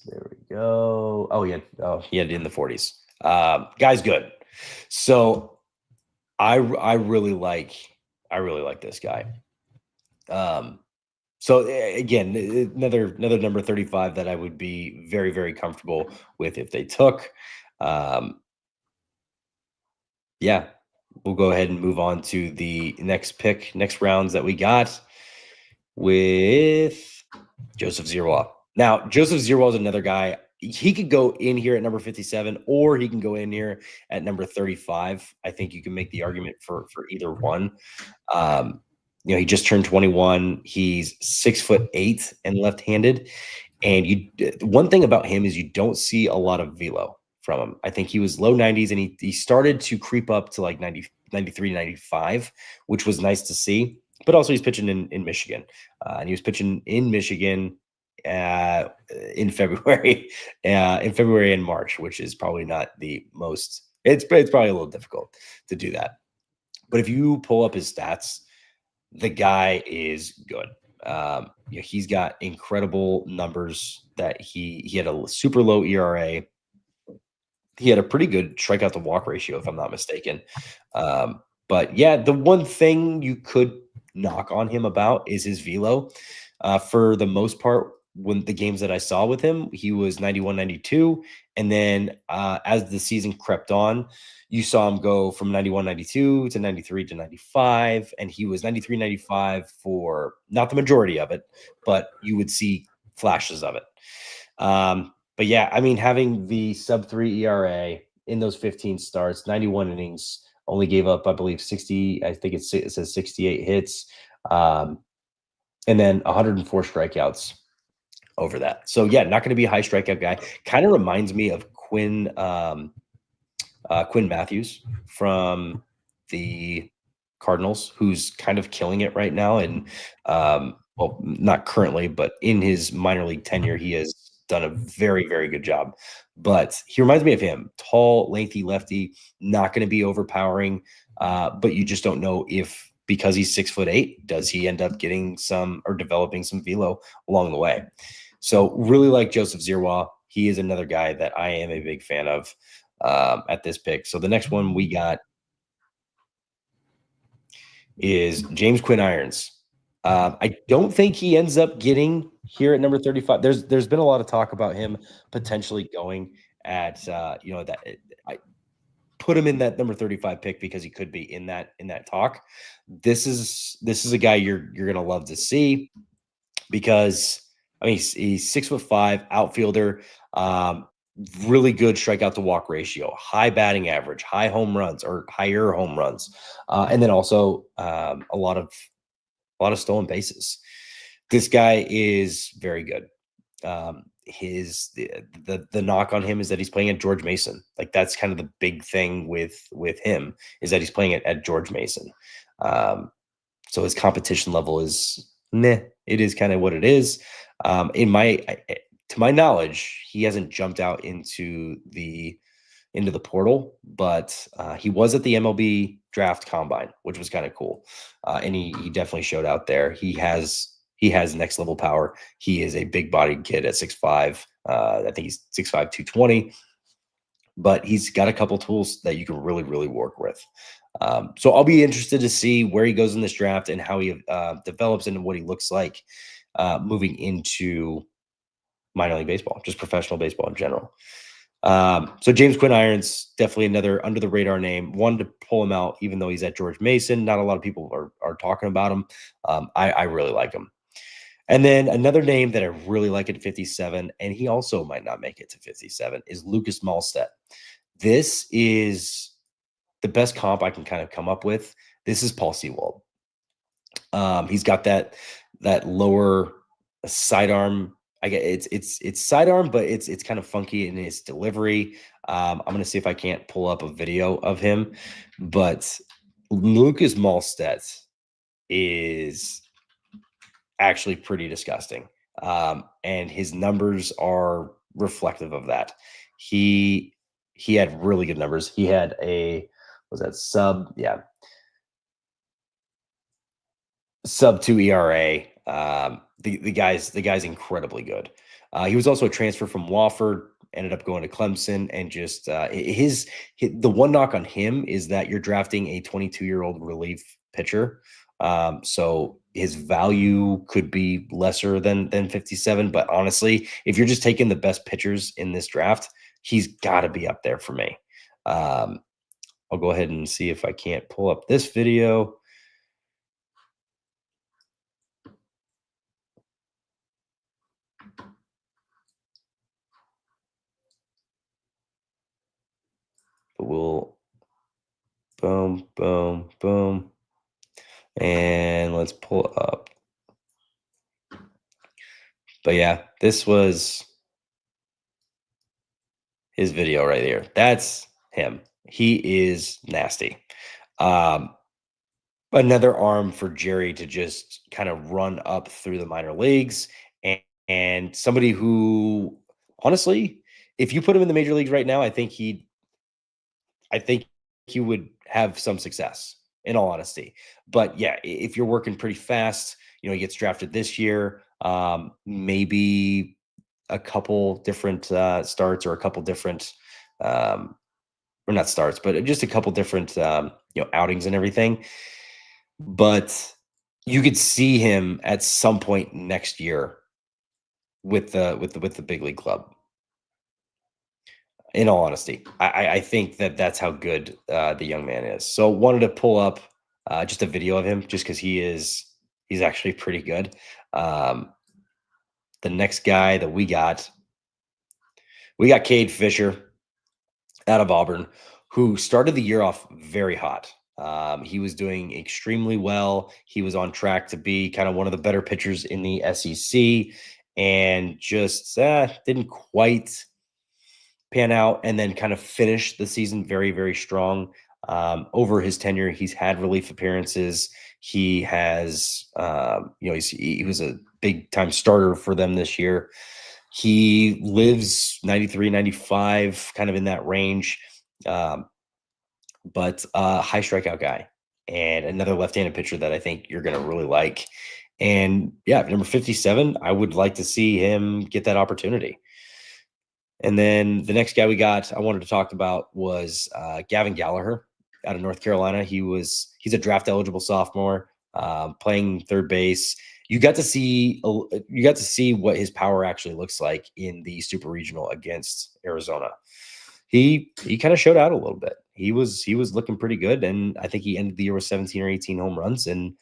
There we go. Oh, he had it in the 40s. Guy's good. So I really like this guy. So again, another number 35 that I would be very, very comfortable with if they took. Yeah, we'll go ahead and move on to the next rounds that we got with Joseph Zierwa. Now, Joseph Zierwa is another guy. He could go in here at number 57, or he can go in here at number 35. I think you can make the argument for either one. He just turned 21. He's 6'8" and left-handed. And one thing about him is you don't see a lot of velo from him. I think he was low 90s, and he started to creep up to like 90, 93, 95, which was nice to see. But also he's pitching in Michigan. And he was pitching in Michigan in February and March, which is probably not the most. It's probably a little difficult to do that. But if you pull up his stats, the guy is good. He's got incredible numbers. That he had a super low ERA. He had a pretty good strikeout to walk ratio, if I'm not mistaken. But yeah, the one thing you could knock on him about is his velo. For the most part, when the games that I saw with him, he was 91, 92. And then as the season crept on, you saw him go from 91, 92 to 93 to 95. And he was 93, 95 for not the majority of it, but you would see flashes of it. But yeah, I mean, having the sub 3 ERA in those 15 starts, 91 innings, only gave up, I believe, 60, I think it says 68 hits, and then 104 strikeouts over that. So yeah, not going to be a high strikeout guy. Kind of reminds me of Quinn Matthews from the Cardinals, who's kind of killing it right now. And well, not currently, but in his minor league tenure, he has done a very, very good job. But he reminds me of him. Tall, lengthy lefty, not going to be overpowering. But you just don't know if, because he's 6'8", does he end up getting some or developing some velo along the way? So really like Joseph Zierwa. He is another guy that I am a big fan of at this pick. So the next one we got is James Quinn Irons. I don't think he ends up getting here at number 35. There's been a lot of talk about him potentially going at that I put him in that number 35 pick because he could be in that talk. This is a guy you're gonna love to see because I mean he's 6'5" outfielder, really good strikeout to walk ratio, high batting average, high home runs or higher home runs, and then also a lot of stolen bases. This guy is very good. The knock on him is that he's playing at George Mason. Like that's kind of the big thing with him is that he's playing at George Mason. So his competition level is meh. It is kind of what it is. To my knowledge, he hasn't jumped out into the portal, but he was at the MLB draft combine, which was kind of cool. And he definitely showed out there. He has next level power. He is a big bodied kid at 6'5". I think he's 6'5", 220. But he's got a couple tools that you can really, really work with. So I'll be interested to see where he goes in this draft and how he develops and what he looks like moving into minor league baseball, just professional baseball in general. So James Quinn Irons, definitely another under the radar name. Wanted to pull him out, even though he's at George Mason. Not a lot of people are talking about him. I really like him. And then another name that I really like at 57, and he also might not make it to 57, is Lucas Malstedt. This is the best comp I can kind of come up with. This is Paul Sewald. He's got that lower sidearm. I get it's sidearm, but it's kind of funky in its delivery. I'm gonna see if I can't pull up a video of him, but Lucas Malstedt is actually pretty disgusting. And his numbers are reflective of that. He had really good numbers. He had sub 2 ERA. The guy's incredibly good. He was also a transfer from Wofford, ended up going to Clemson, and just the one knock on him is that you're drafting a 22-year-old relief pitcher. So his value could be lesser than 57. But honestly, if you're just taking the best pitchers in this draft, he's got to be up there for me. I'll go ahead and see if I can't pull up this video. But we'll boom, boom, boom. And let's pull up. But yeah, this was his video right here. That's him. He is nasty. Another arm for Jerry to just kind of run up through the minor leagues, and somebody who, honestly, if you put him in the major leagues right now, I think he would have some success, in all honesty. But yeah, if you're working pretty fast, he gets drafted this year, maybe a couple different starts or a couple different, or not starts, but just a couple different, outings and everything. But you could see him at some point next year with the big league club. In all honesty, I think that's how good the young man is. So wanted to pull up just a video of him just because he's actually pretty good. Um, the next guy that we got Cade Fisher out of Auburn, who started the year off very hot. He was doing extremely well. He was on track to be kind of one of the better pitchers in the SEC, and just didn't quite pan out, and then kind of finish the season very, very strong. Over his tenure, he's had relief appearances. He has, he was a big time starter for them this year. He lives 93, 95, kind of in that range. But high strikeout guy and another left-handed pitcher that I think you're going to really like. And yeah, number 57, I would like to see him get that opportunity. And then the next guy I wanted to talk about was Gavin Gallagher out of North Carolina. He's a draft eligible sophomore, playing third base. You got to see what his power actually looks like in the super regional against Arizona. He kind of showed out a little bit. He was looking pretty good, and I think he ended the year with 17 or 18 home runs, and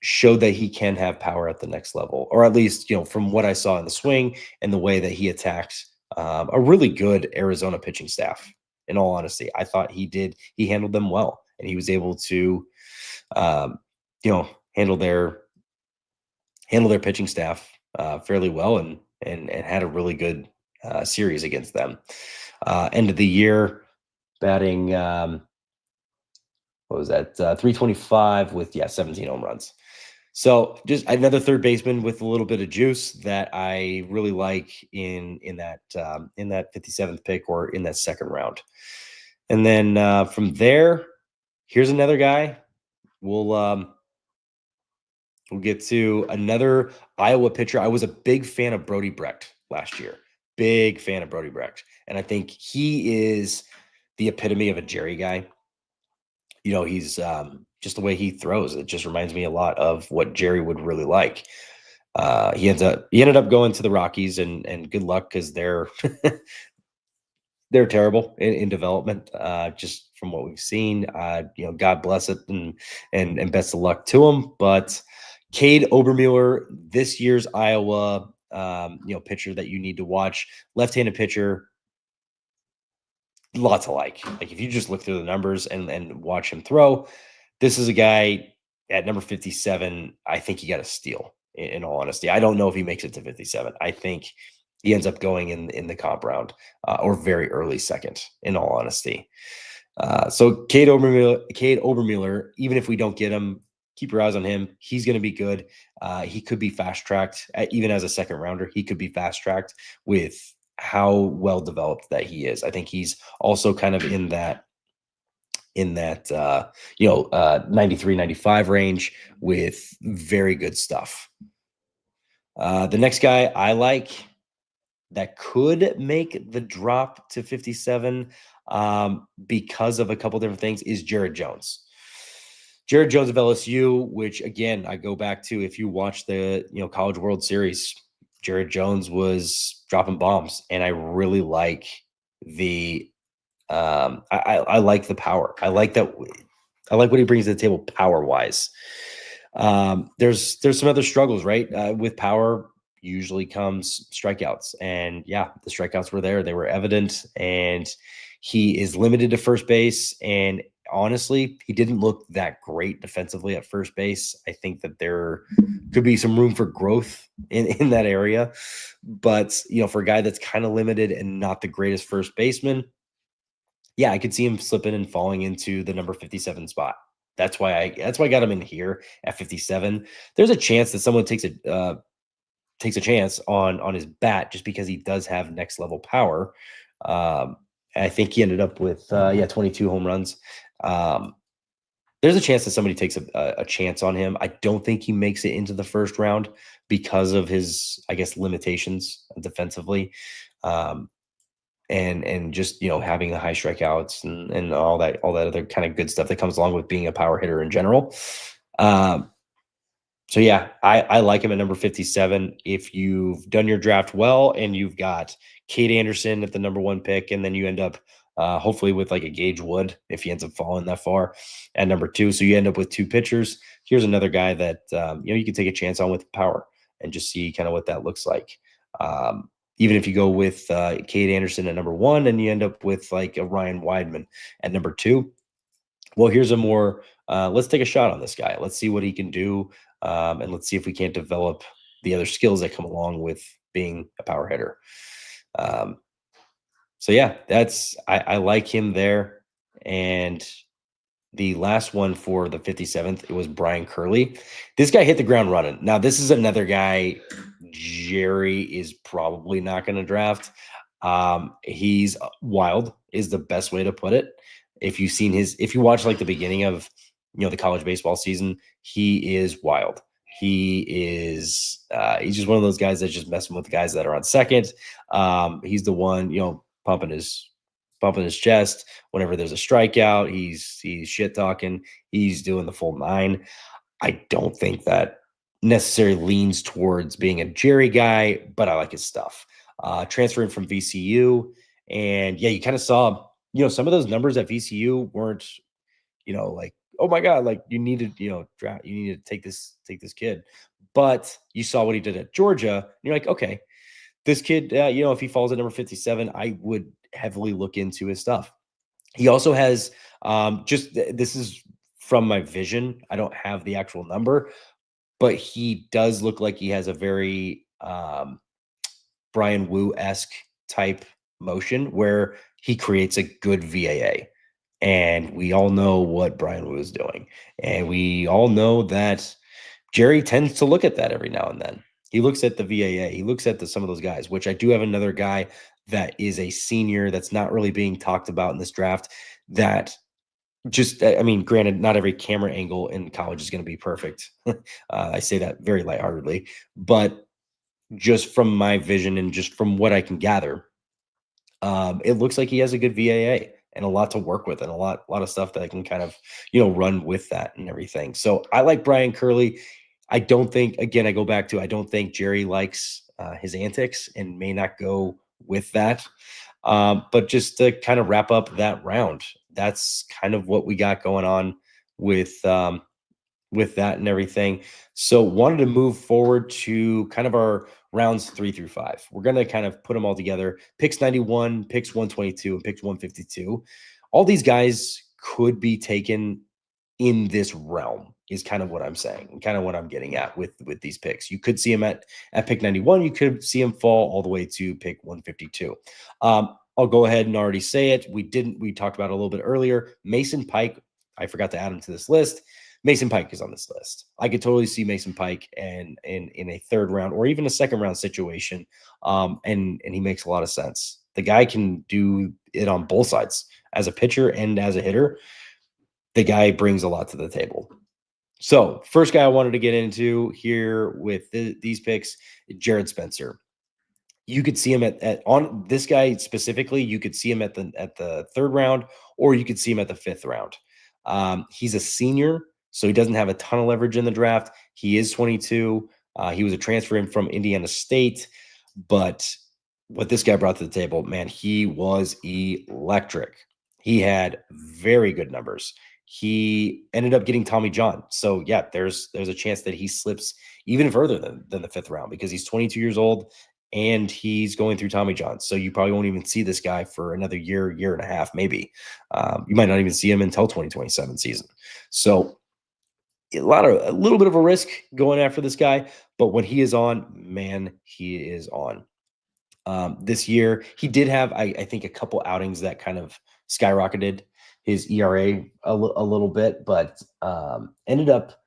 showed that he can have power at the next level, or at least, from what I saw in the swing and the way that he attacked a really good Arizona pitching staff. In all honesty, I thought he handled them well, and he was able to, handle their pitching staff fairly well, and had a really good series against them. End of the year batting, what was that? 325 with 17 home runs. So just another third baseman with a little bit of juice that I really like in that 57th pick, or in that second round. And then from there, here's another guy. We'll get to another Iowa pitcher. I was a big fan of Brody Brecht last year. Big fan of Brody Brecht. And I think he is the epitome of a Jerry guy. He's just the way he throws. It just reminds me a lot of what Jerry would really like. He ended up going to the Rockies, and good luck, because they're they're terrible in development. Just from what we've seen, God bless it, and best of luck to him. But Cade Obermuller, this year's Iowa, pitcher that you need to watch, left-handed pitcher. Lots of like if you just look through the numbers and watch him throw, this is a guy at number 57. I think he got a steal, in all honesty. I don't know if he makes it to 57. I think he ends up going in the comp round, or very early second, in all honesty. So Cade Obermuller, even if we don't get him, keep your eyes on him. He's going to be good. He could be fast tracked, even as a second rounder. He could be fast tracked with how well developed that he is. I think he's also kind of in that 93, 95 range with very good stuff. The next guy I like that could make the drop to 57 because of a couple different things is Jared Jones. Jared Jones of LSU, which again, I go back to, if you watch the College World Series, Jared Jones was dropping bombs, and I really like the I like the power. I like that. I like what he brings to the table power wise. There's some other struggles, right? With power usually comes strikeouts, and the strikeouts were there. They were evident, and he is limited to first base. And honestly, he didn't look that great defensively at first base. I think that there could be some room for growth in that area. But, for a guy that's kind of limited and not the greatest first baseman, I could see him slipping and falling into the number 57 spot. That's why I got him in here at 57. There's a chance that someone takes a chance on his bat, just because he does have next level power. I think he ended up with 22 home runs. There's a chance that somebody takes a chance on him. I don't think he makes it into the first round because of his, I guess, limitations defensively. And just, having the high strikeouts and all that other kind of good stuff that comes along with being a power hitter in general. So yeah, I like him at number 57. If you've done your draft well and you've got Kate Anderson at the number 1 pick, and then you end up hopefully with like a Gage Wood if he ends up falling that far at number 2. So you end up with 2 pitchers. Here's another guy that you can take a chance on with power and just see kind of what that looks like. Even if you go with Kate Anderson at number 1 and you end up with like a Ryan Weidman at number 2. Well, here's a more let's take a shot on this guy. Let's see what he can do. And let's see if we can't develop the other skills that come along with being a power hitter. So yeah, I like him there. And the last one for the 57th, it was Brian Curley. This guy hit the ground running. Now, this is another guy Jerry is probably not going to draft. He's wild is the best way to put it. If you watch like the beginning of, the college baseball season, he is wild. He's just one of those guys that's just messing with the guys that are on second. He's the one, pumping his chest whenever there's a strikeout. He's shit talking. He's doing the full 9. I don't think that necessarily leans towards being a Jerry guy, but I like his stuff. Transferring from VCU, and yeah, you kind of saw, some of those numbers at VCU weren't, like, oh my God, like you needed, draft, you need to take this kid. But you saw what he did at Georgia, and you're like, okay, this kid, if he falls at number 57, I would heavily look into his stuff. He also has this is from my vision. I don't have the actual number, but he does look like he has a very Brian Wu-esque type motion where he creates a good VAA. And we all know what Brian Wu is doing. And we all know that Jerry tends to look at that every now and then. He looks at the VAA. He looks at some of those guys, which I do have another guy that is a senior that's not really being talked about in this draft that granted, not every camera angle in college is going to be perfect. I say that very lightheartedly, but just from my vision and just from what I can gather, it looks like he has a good VAA and a lot to work with and a lot of stuff that I can kind of, run with that and everything. So I like Brian Curley. I don't think, again, I go back to, I don't think Jerry likes his antics and may not go with that. But just to kind of wrap up that round, that's kind of what we got going on with that and everything. So wanted to move forward to kind of our rounds 3 through 5. We're going to kind of put them all together. Picks 91, picks 122, and picks 152. All these guys could be taken in this realm is kind of what I'm saying and kind of what I'm getting at with these picks. You could see him at pick 91. You could see him fall all the way to pick 152. I'll go ahead and already say it. We talked about it a little bit earlier. Mason Pike, I forgot to add him to this list. Mason Pike is on this list. I could totally see Mason Pike and in a 3rd round or even a 2nd round situation. And he makes a lot of sense. The guy can do it on both sides as a pitcher and as a hitter. The guy brings a lot to the table. So first guy I wanted to get into here with these picks, Jared Spencer. You could see him on this guy specifically. You could see him at the 3rd round, or you could see him at the 5th round. He's a senior, so he doesn't have a ton of leverage in the draft. He is 22. He was a transfer in from Indiana State, but what this guy brought to the table, man, he was electric. He had very good numbers. He ended up getting Tommy John. So yeah, there's a chance that he slips even further than the 5th round because he's 22 years old and he's going through Tommy John. So you probably won't even see this guy for another year and a half, maybe. You might not even see him until 2027 season. So a little bit of a risk going after this guy, but when he is on, man, he is on. This year, he did have, I think, a couple outings that kind of skyrocketed his ERA a little bit, but ended up,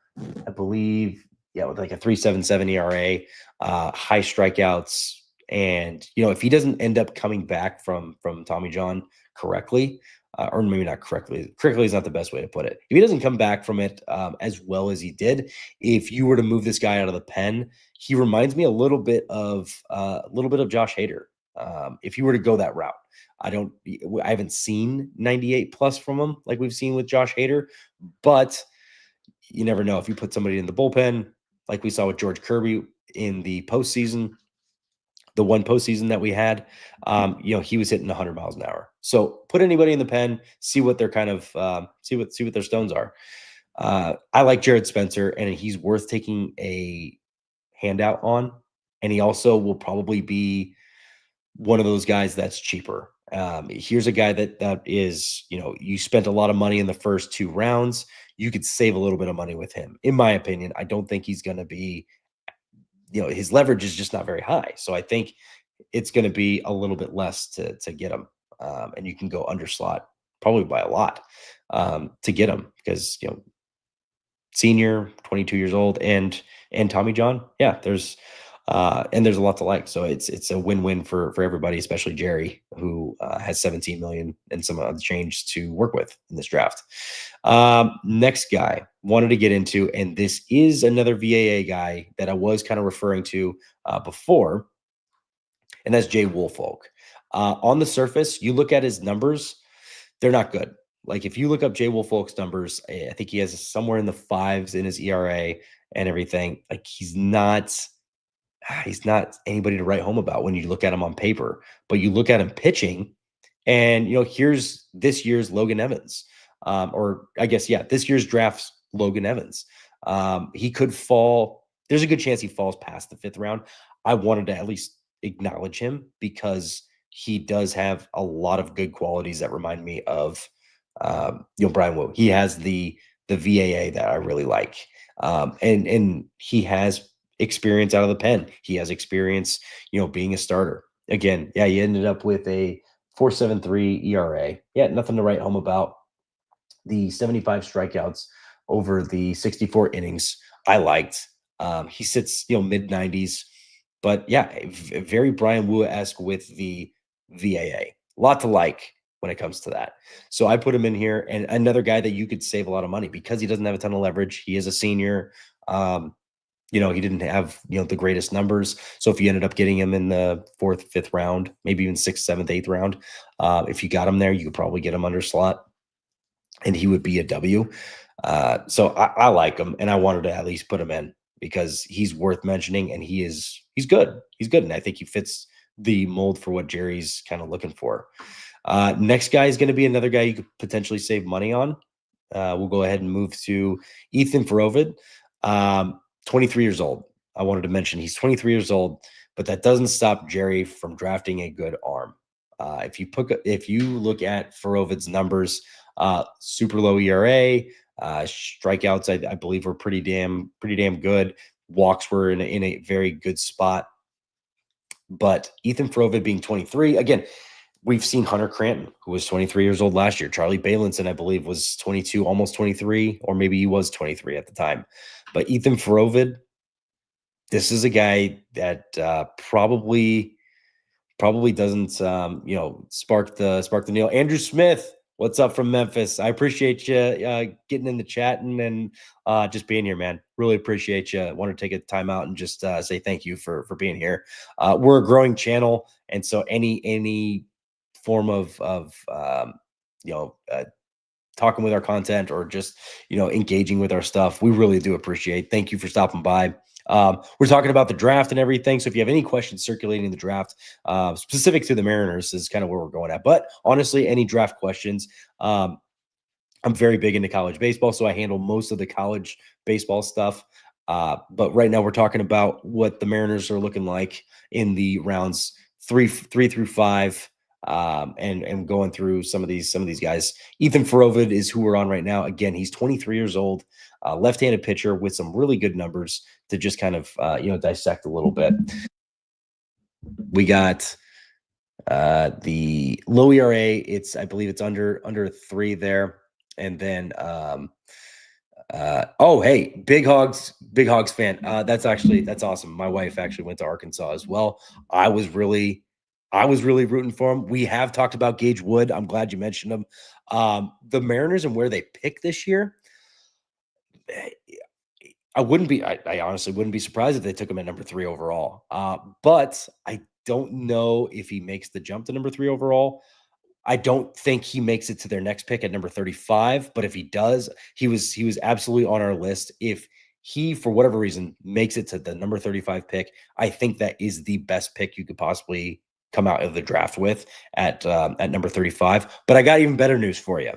I believe, with like a 3.77 ERA, high strikeouts, and if he doesn't end up coming back from Tommy John correctly, or maybe not correctly is not the best way to put it. If he doesn't come back from it as well as he did, if you were to move this guy out of the pen, he reminds me a little bit of Josh Hader. If you were to go that route, I haven't seen 98 plus from him like we've seen with Josh Hader, but you never know. If you put somebody in the bullpen, like we saw with George Kirby in the postseason, the one postseason that we had, he was hitting 100 miles an hour. So put anybody in the pen, see what their kind of see what their stones are. I like Jared Spencer, and he's worth taking a handout on. And he also will probably be one of those guys that's cheaper. Here's a guy that is, you spent a lot of money in the first 2 rounds. You could save a little bit of money with him. In my opinion, I don't think he's going to be, his leverage is just not very high. So I think it's going to be a little bit less to get him. And you can go under slot probably by a lot to get him because, senior, 22 years old, and Tommy John. Yeah, there's a lot to like. So it's a win-win for everybody, especially Jerry, who has 17 million and some other change to work with in this draft. Next guy wanted to get into, and this is another VAA guy that I was kind of referring to before, and that's Jay Woolfolk. On the surface, you look at his numbers, they're not good. Like if you look up Jay Woolfolk's numbers, I think he has somewhere in the 5s in his ERA and everything. Like he's not anybody to write home about when you look at him on paper, but you look at him pitching, and here's this year's Logan Evans, or I guess this year's draft's Logan Evans. He could fall. There's a good chance he falls past the 5th round. I wanted to at least acknowledge him because he does have a lot of good qualities that remind me of Brian Wu. He has the VAA that I really like, and he has experience out of the pen. He has experience, being a starter. Again, he ended up with a 4.73 ERA. Yeah, nothing to write home about. The 75 strikeouts over the 64 innings, I liked. He sits, mid 90s, but very Brian Wu-esque with the VAA. A lot to like when it comes to that. So I put him in here, and another guy that you could save a lot of money because he doesn't have a ton of leverage. He is a senior. He didn't have, the greatest numbers. So if you ended up getting him in the 4th, 5th round, maybe even 6th, 7th, 8th round, if you got him there, you could probably get him under slot and he would be a W. So I like him, and I wanted to at least put him in because he's worth mentioning, and he's good. He's good. And I think he fits the mold for what Jerry's kind of looking for. Next guy is going to be another guy you could potentially save money on. We'll go ahead and move to Ethan Ferovid. 23 years old. I wanted to mention he's 23 years old, but that doesn't stop Jerry from drafting a good arm. If you look at Ferovid's numbers, super low ERA, strikeouts I believe were pretty damn good. Walks were in a very good spot. But Ethan Ferovid being 23, again, we've seen Hunter Cranton, who was 23 years old last year. Charlie Baylinson, I believe, was 22, almost 23, or maybe he was 23 at the time. But Ethan Ferovid, this is a guy that probably doesn't spark the nail. Andrew Smith, what's up from Memphis? I appreciate you getting in the chat and just being here, man. Really appreciate you. I want to take a time out and just say thank you for being here. We're a growing channel, and so any form of talking with our content or just engaging with our stuff, we really do appreciate. Thank you for stopping by. We're talking about the draft and everything, so if you have any questions circulating the draft specific to the Mariners is kind of where we're going at, but honestly, any draft questions, I'm very big into college baseball, so I handle most of the college baseball stuff. But right now we're talking about what the Mariners are looking like in the rounds three through 5. And going through some of these guys. Ethan Ferovid is who we're on right now. Again, he's 23 years old, left-handed pitcher with some really good numbers to just kind of dissect a little bit. We got the low ERA. I believe it's under 3 there, and then hey, Big Hogs fan. That's awesome. My wife actually went to Arkansas as well. I was really rooting for him. We have talked about Gage Wood. I'm glad you mentioned him. The Mariners and where they pick this year, I honestly wouldn't be surprised if they took him at number 3 overall. But I don't know if he makes the jump to number 3 overall. I don't think he makes it to their next pick at number 35, but if he does, he was absolutely on our list. If he, for whatever reason, makes it to the number 35 pick. I think that is the best pick you could possibly come out of the draft with at number 35. But I got even better news for you.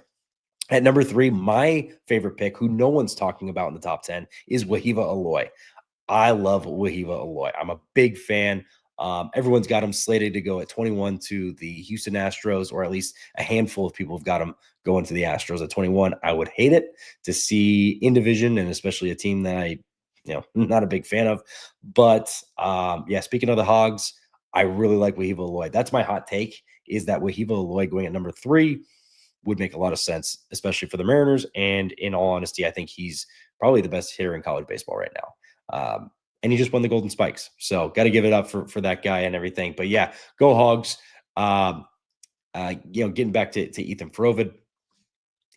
At number 3, my favorite pick, who no one's talking about in the top 10, is Wahiva Aloy. I love Wahiva Aloy. I'm a big fan. Everyone's got him slated to go at 21 to the Houston Astros, or at least a handful of people have got him going to the Astros at 21. I would hate it to see in division, and especially a team that I, not a big fan of. But yeah, speaking of the Hogs, I really like Wahiva Aloy. That's my hot take, is that Wahiva Aloy going at number 3 would make a lot of sense, especially for the Mariners. And in all honesty, I think he's probably the best hitter in college baseball right now. And he just won the Golden Spikes. So got to give it up for that guy and everything. But yeah, go Hogs. Getting back to Ethan Frovid,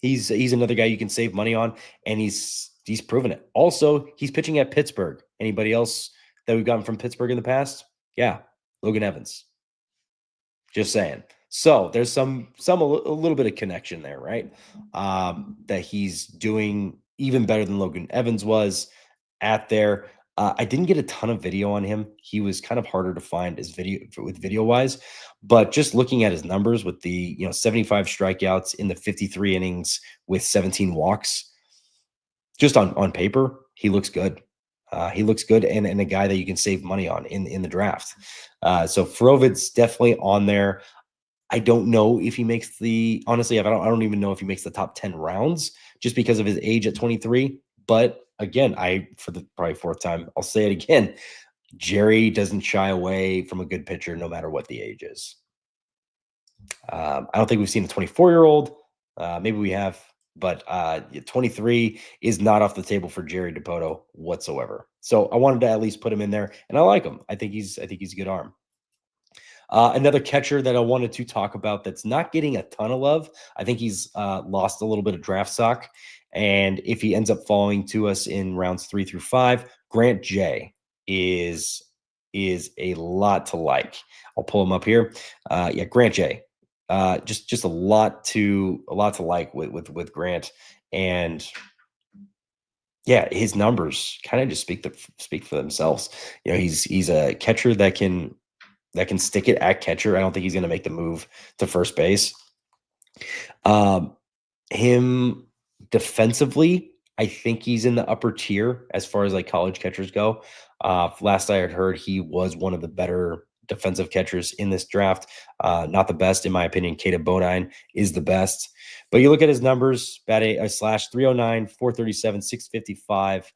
he's another guy you can save money on, and he's proven it. Also, he's pitching at Pittsburgh. Anybody else that we've gotten from Pittsburgh in the past? Yeah, Logan Evans. Just saying. So there's a little bit of connection there, right? That he's doing even better than Logan Evans was at there. I didn't get a ton of video on him. He was kind of harder to find video wise, but just looking at his numbers with the 75 strikeouts in the 53 innings with 17 walks, just on paper, he looks good. He looks good, and a guy that you can save money on in the draft. So Frovid's definitely on there. I don't know if he makes honestly, I don't even know if he makes the top 10 rounds just because of his age at 23. But again, for the probably 4th time, I'll say it again. Jerry doesn't shy away from a good pitcher no matter what the age is. I don't think we've seen a 24-year-old. Maybe we have, but 23 is not off the table for Jerry Dipoto whatsoever. So I wanted to at least put him in there, and I like him. I think he's a good arm. Another catcher that I wanted to talk about that's not getting a ton of love. I think he's lost a little bit of draft stock. And if he ends up falling to us in rounds 3 through 5, Grant J is a lot to like. I'll pull him up here. Yeah, Grant J. Just a lot to like with Grant. And yeah, his numbers kind of just speak for themselves. He's a catcher that can stick it at catcher. I don't think he's going to make the move to first base. Him defensively, I think he's in the upper tier as far as like college catchers go. Last I had heard, he was one of the better defensive catchers in this draft. Not the best, in my opinion. Caden Bodine is the best. But you look at his numbers, slash 309, 437, 655,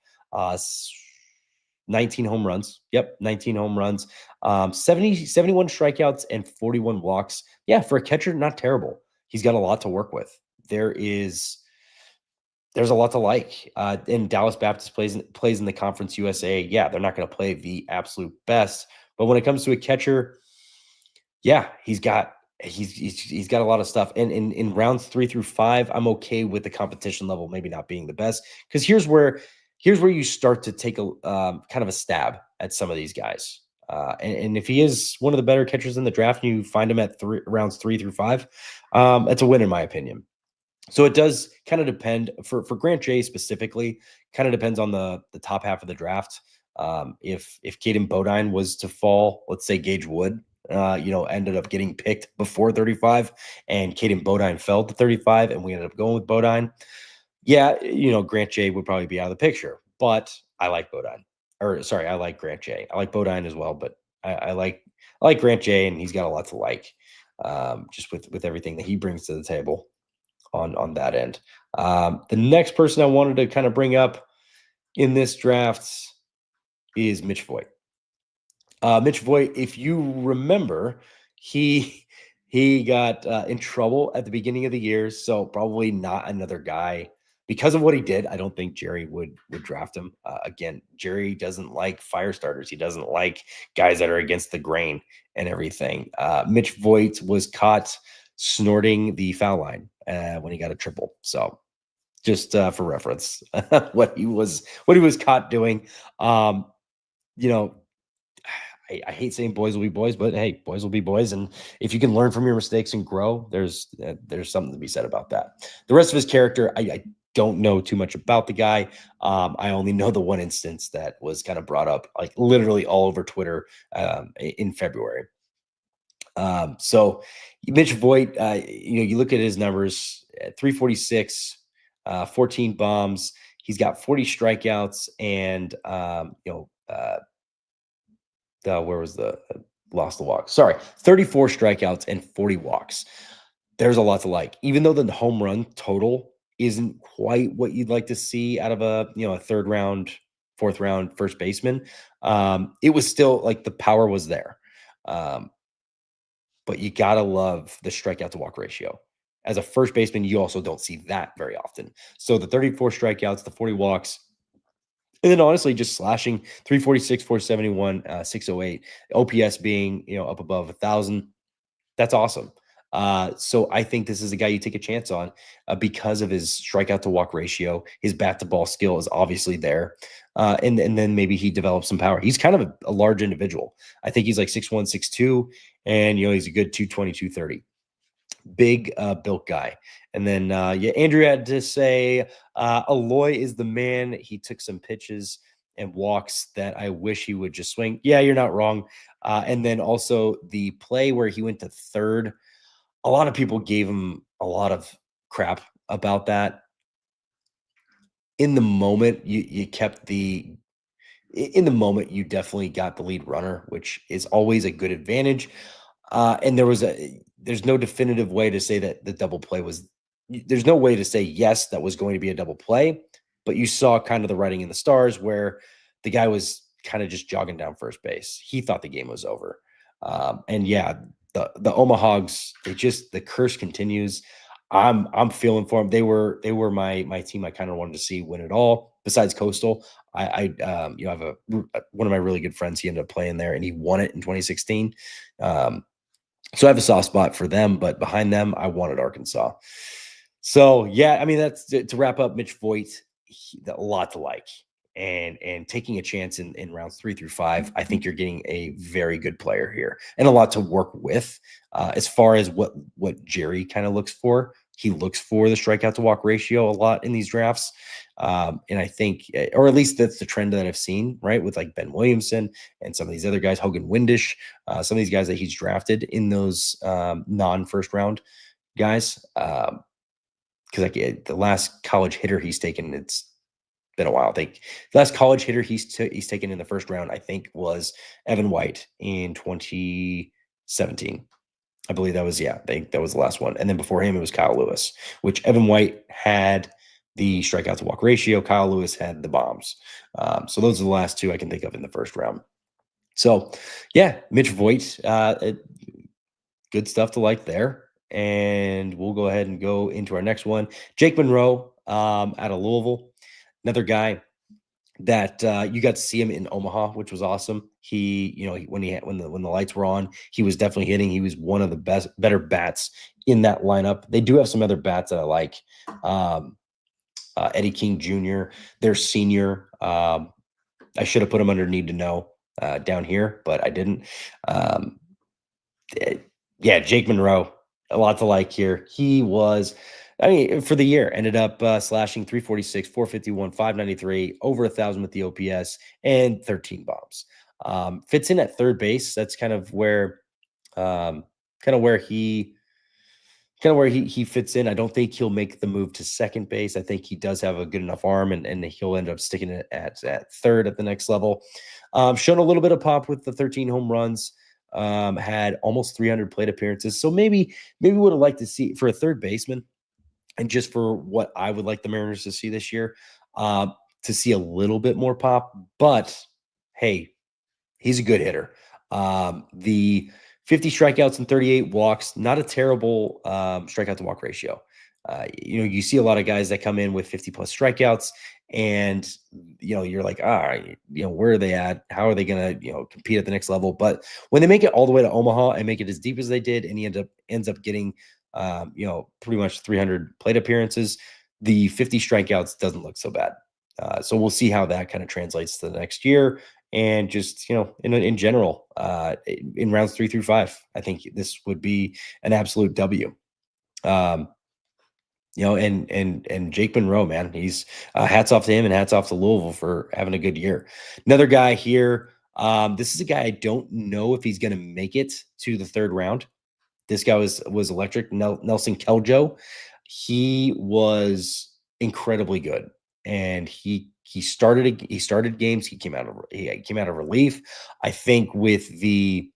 19 home runs. Yep, 19 home runs. 71 strikeouts and 41 walks. Yeah, for a catcher, not terrible. He's got a lot to work with. There's a lot to like. And Dallas Baptist plays in the Conference USA. Yeah, they're not going to play the absolute best, but when it comes to a catcher, yeah, he's got a lot of stuff. And in rounds 3 through 5, I'm okay with the competition level maybe not being the best, because here's where you start to take a kind of a stab at some of these guys. And if he is one of the better catchers in the draft and you find him at rounds 3 through 5, it's a win in my opinion. So it does kind of depend for Grant J specifically, kind of depends on the top half of the draft. If Caden Bodine was to fall, let's say Gage Wood, ended up getting picked before 35 and Caden Bodine fell to 35 and we ended up going with Bodine. Yeah, Grant J would probably be out of the picture, but I like Bodine. I like Grant J. I like Bodine as well, but I like Grant J, and he's got a lot to like, just with everything that he brings to the table on that end. The next person I wanted to kind of bring up in this draft is Mitch Voigt. Mitch Voigt, if you remember, he got in trouble at the beginning of the year, so probably not another guy. Because of what he did, I don't think Jerry would draft him. Again, Jerry doesn't like fire starters. He doesn't like guys that are against the grain and everything. Mitch Voigt was caught snorting the foul line when he got a triple. So just for reference, what he was caught doing. I hate saying boys will be boys, but hey, boys will be boys. And if you can learn from your mistakes and grow, there's something to be said about that. The rest of his character, I don't know too much about the guy. I only know the one instance that was kind of brought up, like literally all over Twitter in February. So Mitch Voigt, you look at his numbers at 346, 14 bombs. He's got 40 strikeouts and, where was the lost the walk? Sorry, 34 strikeouts and 40 walks. There's a lot to like, even though the home run total isn't quite what you'd like to see out of a third round, fourth round first baseman. It was still like the power was there. But you got to love the strikeout to walk ratio. As a first baseman, you also don't see that very often. So the 34 strikeouts, the 40 walks, and then honestly, just slashing 346, 471, 608, OPS being, up above 1,000. That's awesome. So I think this is a guy you take a chance on because of his strikeout to walk ratio. His bat to ball skill is obviously there. And then maybe he develops some power. He's kind of a large individual. I think he's like 6'1", 6'2", and he's a good 220, 230. Big built guy. And then Andrew had to say Aloy is the man. He took some pitches and walks that I wish he would just swing. Yeah, you're not wrong. And then also the play where he went to third. A lot of people gave him a lot of crap about that. In the moment, you kept in the moment, you definitely got the lead runner, which is always a good advantage. And there's no definitive way to say that the double play was, there's no way to say, yes, that was going to be a double play, but you saw kind of the writing in the stars where the guy was kind of just jogging down first base. He thought the game was over. And yeah, the Omahogs, the curse continues. I'm feeling for them. They were my team. I kind of wanted to see win it all. Besides Coastal, I have one of my really good friends. He ended up playing there, and he won it in 2016. So I have a soft spot for them, but behind them, I wanted Arkansas. So yeah, I mean that's to wrap up. Mitch Voigt, a lot to like, and taking a chance in rounds 3 through 5. I think you're getting a very good player here, and a lot to work with. As far as what Jerry kind of looks for, he looks for the strikeout to walk ratio a lot in these drafts. And I think, or at least that's the trend that I've seen, right? With like Ben Williamson and some of these other guys, Hogan Windish, some of these guys that he's drafted in those non-first round guys. Because the last college hitter he's taken, it's been a while. I think the last college hitter he's taken in the first round, I think, was Evan White in 2017. I believe that was, I think that was the last one. And then before him, it was Kyle Lewis, which Evan White had the strikeout to walk ratio. Kyle Lewis had the bombs. So those are the last two I can think of in the first round. So yeah, Mitch Voigt, good stuff to like there. And we'll go ahead and go into our next one. Jake Monroe out of Louisville, another guy that you got to see him in Omaha, which was awesome. When the lights were on, he was definitely hitting. He was one of the better bats in that lineup. They do have some other bats that I like. Eddie King Jr., their senior. I should have put him under need to know down here, but I didn't. Jake Monroe, a lot to like here. He was, for the year, ended up slashing 346, 451, 593, over 1,000 with the OPS, and 13 bombs. Fits in at third base. That's kind of where he fits in. I don't think he'll make the move to second base. I think he does have a good enough arm, and he'll end up sticking it at third at the next level. Shown a little bit of pop with the 13 home runs. Had almost 300 plate appearances. So maybe would have liked to see for a third baseman, and just for what I would like the Mariners to see this year, to see a little bit more pop. But hey, he's a good hitter. The 50 strikeouts and 38 walks, not a terrible strikeout to walk ratio. You see a lot of guys that come in with 50 plus strikeouts, and you're like, where are they at? How are they going to compete at the next level? But when they make it all the way to Omaha and make it as deep as they did, and he ends up getting pretty much 300 plate appearances, the 50 strikeouts doesn't look so bad. So we'll see how that kind of translates to the next year. And just, in general, in rounds 3 through 5, I think this would be an absolute W. and Jake Monroe, man, he's hats off to him and hats off to Louisville for having a good year. Another guy here. This is a guy I don't know if he's going to make it to the third round. This guy was electric. Nelson Keljo. He was incredibly good, and he started games. He came out of relief. I think with the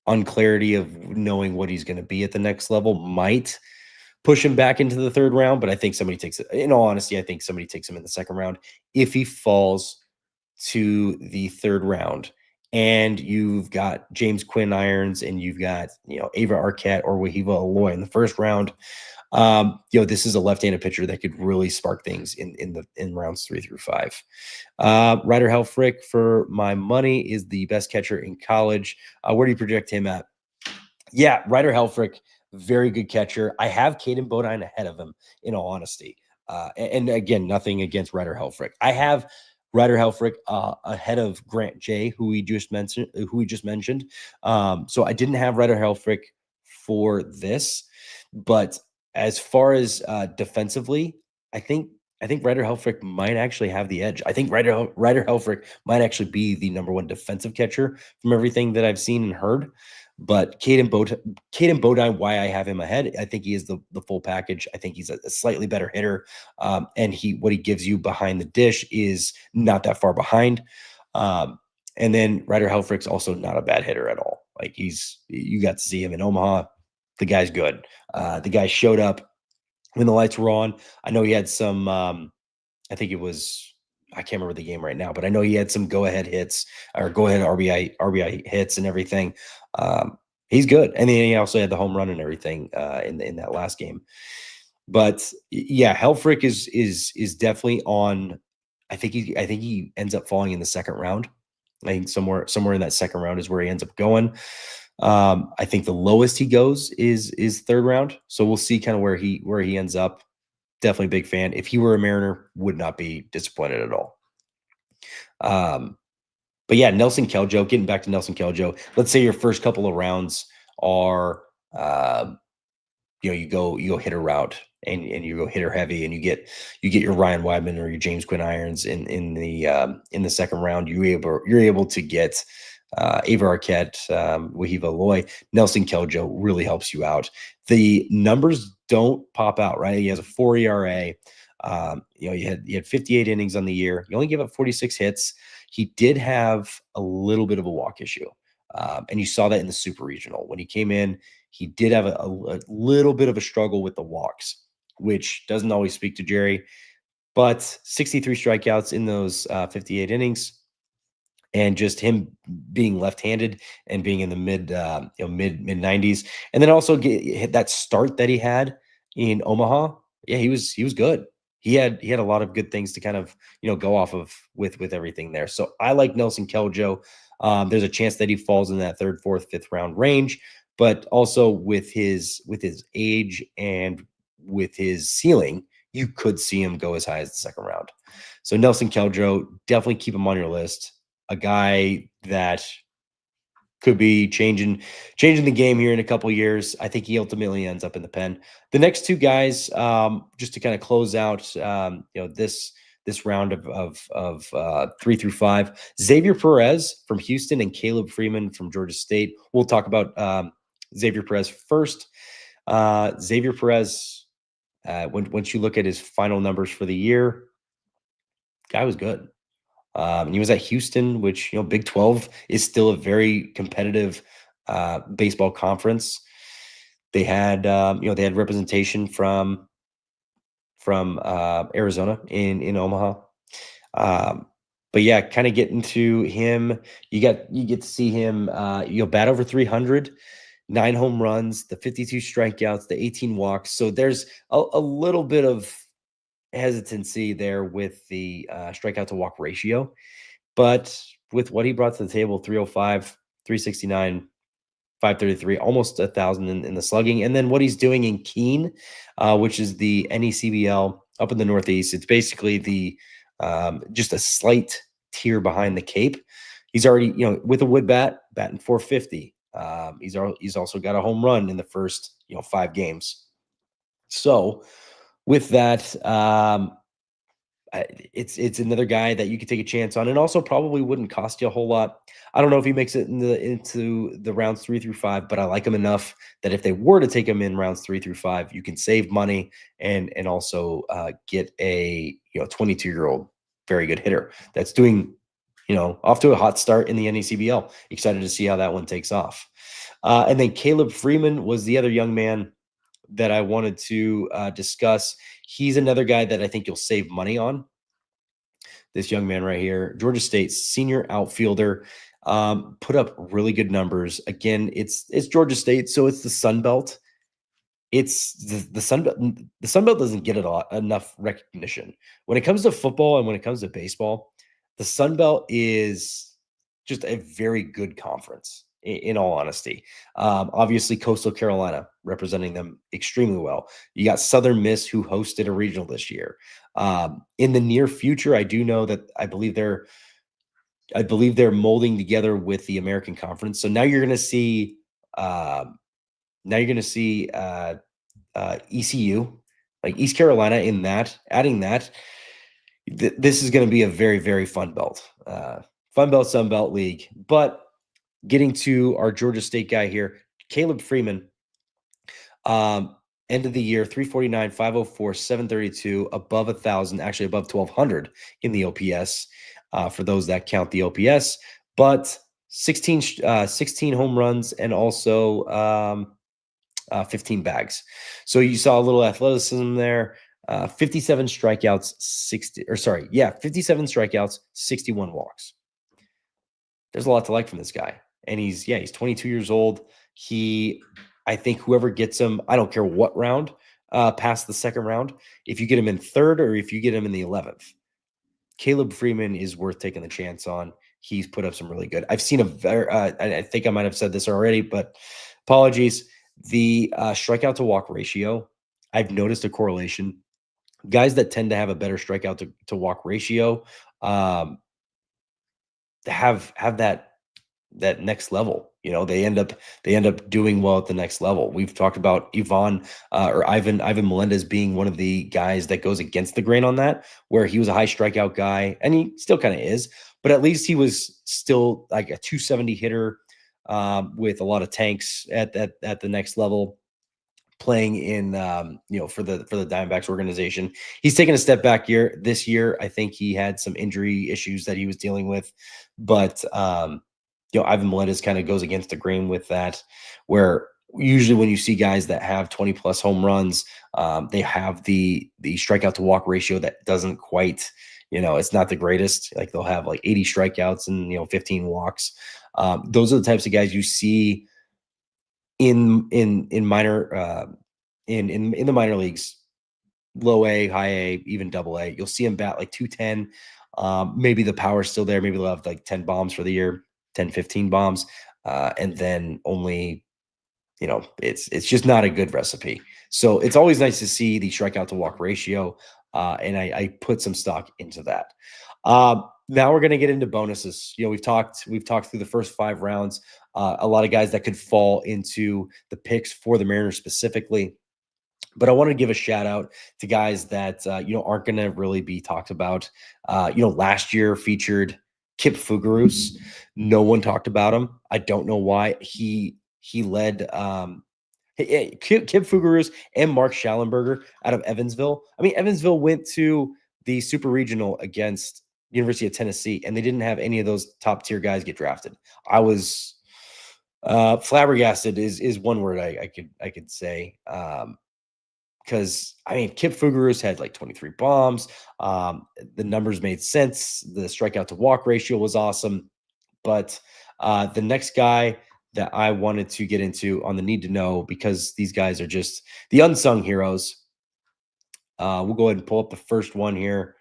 unclarity of knowing what he's going to be at the next level might push him back into the third round. But I think somebody takes it. In all honesty, I think somebody takes him in the second round if he falls to the third round. And you've got James Quinn Irons, and you've got Ava Arquette or Wahiva Aloy in the first round. This is a left-handed pitcher that could really spark things in rounds 3 through 5. Ryder Helfrich, for my money, is the best catcher in college. Where do you project him at? Yeah, Ryder Helfrich, very good catcher. I have Caden Bodine ahead of him, in all honesty. And again, nothing against Ryder Helfrich. I have Ryder Helfrich ahead of Grant J, who we just mentioned. So I didn't have Ryder Helfrich for this, but as far as defensively, I think Ryder Helfrich might actually have the edge. I think Ryder Helfrich might actually be the number one defensive catcher from everything that I've seen and heard. But Caden Bodine, why I have him ahead, I think he is the full package. I think he's a slightly better hitter, and what he gives you behind the dish is not that far behind. And then Ryder Helfrich's also not a bad hitter at all. Like you got to see him in Omaha. The guy's good. The guy showed up when the lights were on. I know he had some. I think it was. I can't remember the game right now, but I know he had some go-ahead hits or go-ahead RBI hits and everything. He's good, and then he also had the home run and everything in that last game. But yeah, Helfrich is definitely on. I think he ends up falling in the second round. I think somewhere in that second round is where he ends up going. I think the lowest he goes is third round. So we'll see kind of where he ends up. Definitely big fan. If he were a Mariner, would not be disappointed at all. But yeah, Nelson Keljo, getting back to Nelson Keljo, let's say your first couple of rounds are, you go hitter route and you go hitter heavy, and you get your Ryan Weidman or your James Quinn Irons in the second round. You're able to get Ava Arquette, Wahiva Aloy. Nelson Keljo really helps you out. The numbers don't pop out, right? He has a 4 ERA. You had 58 innings on the year. You only gave up 46 hits. He did have a little bit of a walk issue. And you saw that in the Super Regional. When he came in, he did have a little bit of a struggle with the walks, which doesn't always speak to Jerry. But 63 strikeouts in those 58 innings. And just him being left-handed and being in the mid 90s, and then also hit that start that he had in Omaha. Yeah, he was good. He had a lot of good things to kind of go off of with everything there. So I like Nelson Keljo. There's a chance that he falls in that third, fourth, fifth round range, but also with his age and with his ceiling, you could see him go as high as the second round. So Nelson Keljo, definitely keep him on your list. A guy that could be changing the game here in a couple of years. I think he ultimately ends up in the pen. The next two guys, just to kind of close out, this round of 3 through 5, Xavier Perez from Houston and Caleb Freeman from Georgia State. We'll talk about Xavier Perez first. Xavier Perez, once you look at his final numbers for the year, guy was good. And he was at Houston, which, Big 12 is still a very competitive baseball conference. They had, they had representation from Arizona in Omaha. But yeah, kind of getting to him, you get to see him, bat over 300, 9 home runs, the 52 strikeouts, the 18 walks. So there's a little bit of hesitancy there with the strikeout to walk ratio, but with what he brought to the table, 305, 369, 533, almost 1,000 in the slugging, and then what he's doing in Keene, which is the NECBL up in the Northeast. It's basically the just a slight tier behind the Cape. He's already, with a wood bat, batting 450. He's also got a home run in the first 5 games. So with that, it's another guy that you could take a chance on, and also probably wouldn't cost you a whole lot. I don't know if he makes it into the rounds 3 through 5, but I like him enough that if they were to take him in rounds 3 through 5, you can save money and also get a 22-year-old very good hitter that's doing off to a hot start in the NECBL. Excited to see how that one takes off. And then Caleb Freeman was the other young man that I wanted to discuss. He's another guy that I think you'll save money on. This young man right here, Georgia State's senior outfielder, put up really good numbers. Again, it's Georgia State, so it's the Sun Belt. It's the Sun Belt. The Sun Belt doesn't get enough recognition when it comes to football and when it comes to baseball. The Sun Belt is just a very good conference. In all honesty, obviously Coastal Carolina representing them extremely well. You got Southern Miss, who hosted a regional this year. In the near future, I do know that I believe they're molding together with the American Conference. So now you're going to see ECU, like East Carolina, in that, adding that. This is going to be a very, very fun belt, Sun Belt league. But getting to our Georgia State guy here, Caleb Freeman, end of the year, 349, 504, 732, above 1,000, actually above 1,200 in the OPS, for those that count the OPS, but 16 home runs and also 15 bags. So you saw a little athleticism there. 57 strikeouts, 57 strikeouts, 61 walks. There's a lot to like from this guy. And he's 22 years old. I think whoever gets him, I don't care what round, past the second round, if you get him in third or if you get him in the 11th, Caleb Freeman is worth taking the chance on. He's put up some really good. I've seen I think I might have said this already, but apologies. The strikeout to walk ratio, I've noticed a correlation. Guys that tend to have a better strikeout to walk ratio have that next level. They end up doing well at the next level. We've talked about Ivan Melendez being one of the guys that goes against the grain on that, where he was a high strikeout guy, and he still kind of is, but at least he was still like a 270 hitter with a lot of tanks at the next level, playing in for the Diamondbacks organization. He's taken a step back this year. I think he had some injury issues that he was dealing with, but Ivan Melendez kind of goes against the grain with that, where usually when you see guys that have 20 plus home runs, they have the strikeout to walk ratio that doesn't quite, it's not the greatest. Like they'll have like 80 strikeouts and 15 walks. Those are the types of guys you see in minor in the minor leagues, low A, high A, even double A. You'll see him bat like 210. Maybe the power's still there. Maybe they'll have like 10 bombs for the year, 10, 15 bombs. And then only, it's just not a good recipe. So it's always nice to see the strikeout to walk ratio. And I put some stock into that. Now we're going to get into bonuses. We've talked through the first 5 rounds. A lot of guys that could fall into the picks for the Mariners specifically. But I want to give a shout out to guys that aren't going to really be talked about. Last year featured Kip Fugarus. No one talked about him. I don't know why. He led Kip Fugarus and Mark Schallenberger out of Evansville. I mean, Evansville went to the Super Regional against University of Tennessee, and they didn't have any of those top tier guys get drafted. I was flabbergasted is one word I could say. Because Kip Fugarus had like 23 bombs. The numbers made sense. The strikeout to walk ratio was awesome. But the next guy that I wanted to get into on the need to know, because these guys are just the unsung heroes. We'll go ahead and pull up the first one here.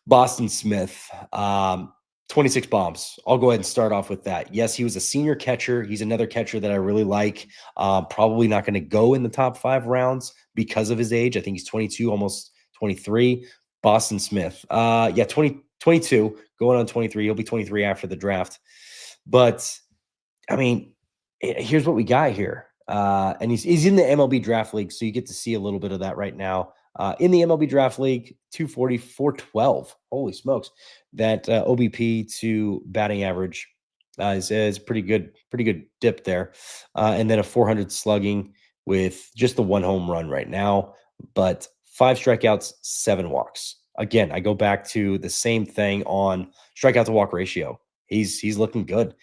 Boston Smith, 26 bombs. I'll go ahead and start off with that. Yes, he was a senior catcher. He's another catcher that I really like. Probably not going to go in the top 5 rounds because of his age. I think he's 22, almost 23. Boston Smith. 22, going on 23. He'll be 23 after the draft. But, here's what we got here. And he's in the MLB draft league, so you get to see a little bit of that right now. In the MLB Draft League, 240, 412. Holy smokes. That OBP to batting average is pretty good dip there. And then a 400 slugging with just the 1 home run right now, but 5 strikeouts, 7 walks. Again, I go back to the same thing on strikeout to walk ratio. He's looking good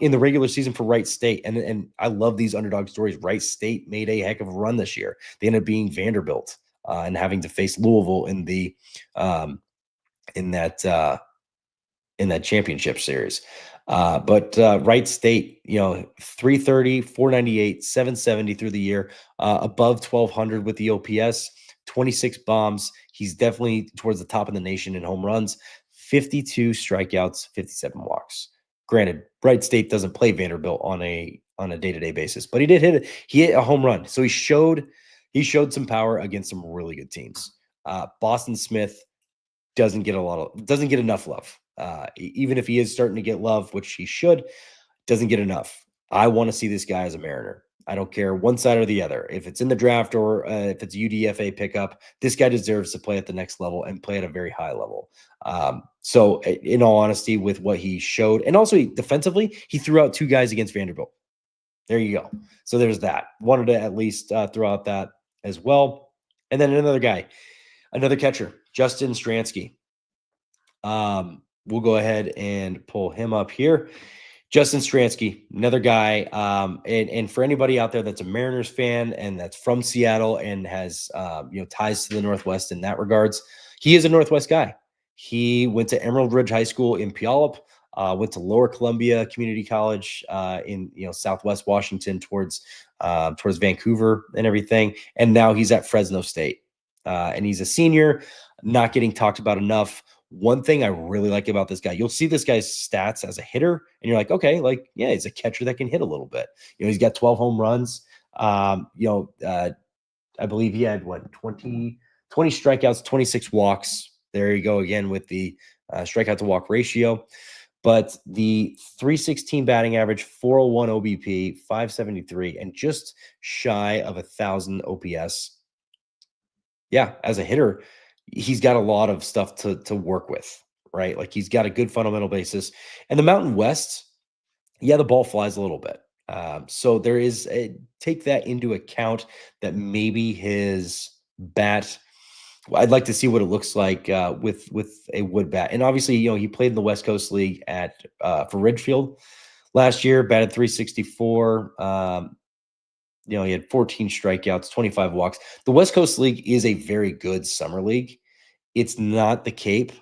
in the regular season for Wright State, and I love these underdog stories. Wright State made a heck of a run this year. They ended up being Vanderbilt and having to face Louisville in the in that championship series. But Wright State, 330, 498, 770 through the year, above 1200 with the OPS, 26 bombs. He's definitely towards the top of the nation in home runs, 52 strikeouts, 57 walks. Granted, Wright State doesn't play Vanderbilt on a day-to-day basis, but he did hit it. He hit a home run. So he showed some power against some really good teams. Boston Smith doesn't get enough love. Even if he is starting to get love, which he should, doesn't get enough. I want to see this guy as a Mariner. I don't care one side or the other. If it's in the draft or if it's UDFA pickup, this guy deserves to play at the next level and play at a very high level. So in all honesty, with what he showed, and also defensively, he threw out 2 guys against Vanderbilt. There you go. So there's that. Wanted to at least throw out that as well. And then another guy, another catcher, Justin Stransky. We'll go ahead and pull him up here. Justin Stransky, another guy. And for anybody out there that's a Mariners fan and that's from Seattle and has ties to the Northwest in that regards, he is a Northwest guy. He went to Emerald Ridge High School in Puyallup, went to Lower Columbia Community College in Southwest Washington towards Vancouver and everything, and now he's at Fresno State, and he's a senior, not getting talked about enough. One thing I really like about this guy, you'll see this guy's stats as a hitter, and you're like, okay, he's a catcher that can hit a little bit. He's got 12 home runs. I believe he had 20 strikeouts, 26 walks. There you go again with the strikeout to walk ratio. But the 316 batting average, 401 OBP, 573, and just shy of 1,000 OPS. Yeah, as a hitter, he's got a lot of stuff to work with, right? Like he's got a good fundamental basis. And the Mountain West, yeah, the ball flies a little bit. So there is take that into account that maybe his bat. I'd like to see what it looks like with a wood bat. And obviously, he played in the West Coast League for Ridgefield last year, batted 364. He had 14 strikeouts, 25 walks. The West Coast League is a very good summer league. It's not the Cape.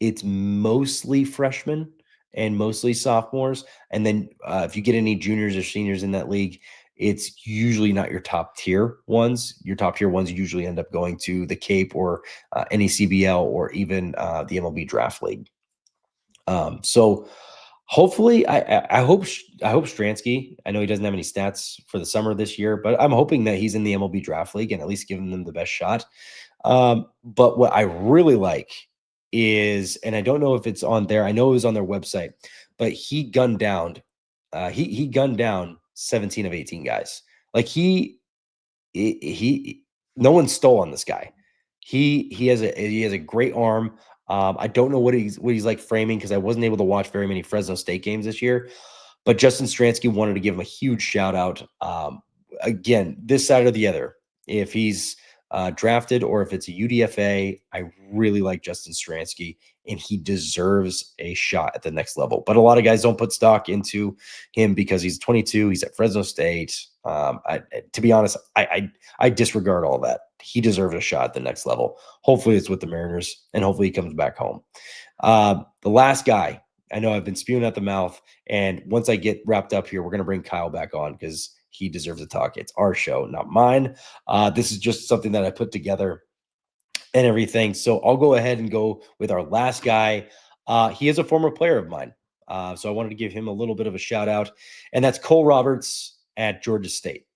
It's mostly freshmen and mostly sophomores. And then if you get any juniors or seniors in that league, it's usually not your top tier ones. Your top tier ones usually end up going to the Cape or any CBL or even the MLB Draft League. So hopefully, I hope Stransky. I know he doesn't have any stats for the summer this year, but I'm hoping that he's in the MLB Draft League and at least giving them the best shot. But what I really like is, and I don't know if it's on there. I know it was on their website, but he gunned down. He gunned down 17 of 18 guys. Like he no one stole on this guy. He has a great arm. I don't know what he's like framing because I wasn't able to watch very many Fresno State games this year. But Justin Stransky wanted to give him a huge shout out. Again, this side or the other, if he's drafted or if it's a UDFA, I really like Justin Stransky, and he deserves a shot at the next level. But a lot of guys don't put stock into him because he's 22. He's at Fresno State. To be honest, I disregard all that. He deserves a shot at the next level. Hopefully it's with the Mariners, and hopefully he comes back home. The last guy, I know I've been spewing at the mouth, and once I get wrapped up here, we're going to bring Kyle back on because he deserves to talk. It's our show, not mine. This is just something that I put together and everything. So I'll go ahead and go with our last guy. He is a former player of mine. So I wanted to give him a little bit of a shout out, and that's Cole Roberts at Georgia State.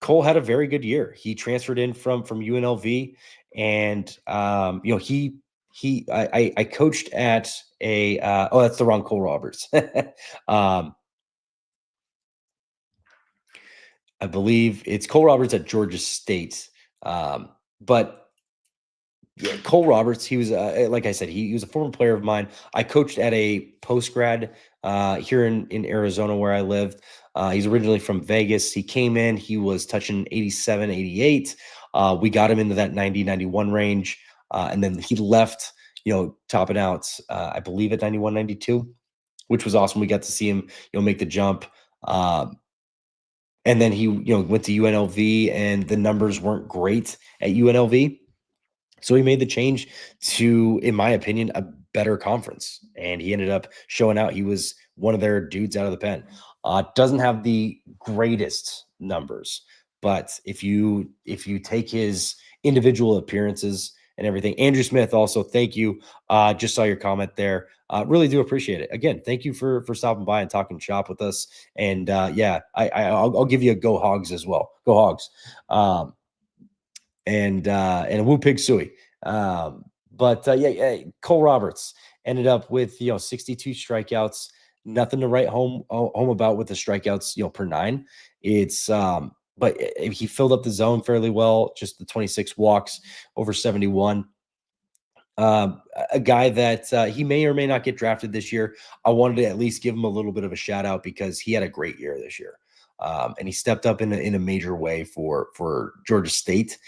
Cole had a very good year. He transferred in from UNLV, and I coached at a that's the wrong Cole Roberts. I believe it's Cole Roberts at Georgia State. But yeah, Cole Roberts, he was like I said, he was a former player of mine. I coached at a post grad here in Arizona where I lived. He's originally from Vegas. He came in, he was touching 87, 88. We got him into that 90, 91 range. And then he left, topping out, I believe at 91, 92, which was awesome. We got to see him, make the jump. And then he, went to UNLV and the numbers weren't great at UNLV. So he made the change to, in my opinion, a better conference, and he ended up showing out. He was one of their dudes out of the pen. Doesn't have the greatest numbers, but if you take his individual appearances and everything, Andrew Smith, also thank you. Just saw your comment there. Really do appreciate it. Again, thank you for stopping by and talking shop with us. And yeah, I'll give you a go Hogs as well. Go Hogs. And a Woo Pig Suey. Yeah, Cole Roberts ended up with 62 strikeouts. Nothing to write home about with the strikeouts per 9. It's but he filled up the zone fairly well. Just the 26 walks over 71. A guy that he may or may not get drafted this year. I wanted to at least give him a little bit of a shout out because he had a great year this year. And he stepped up in a major way for Georgia State,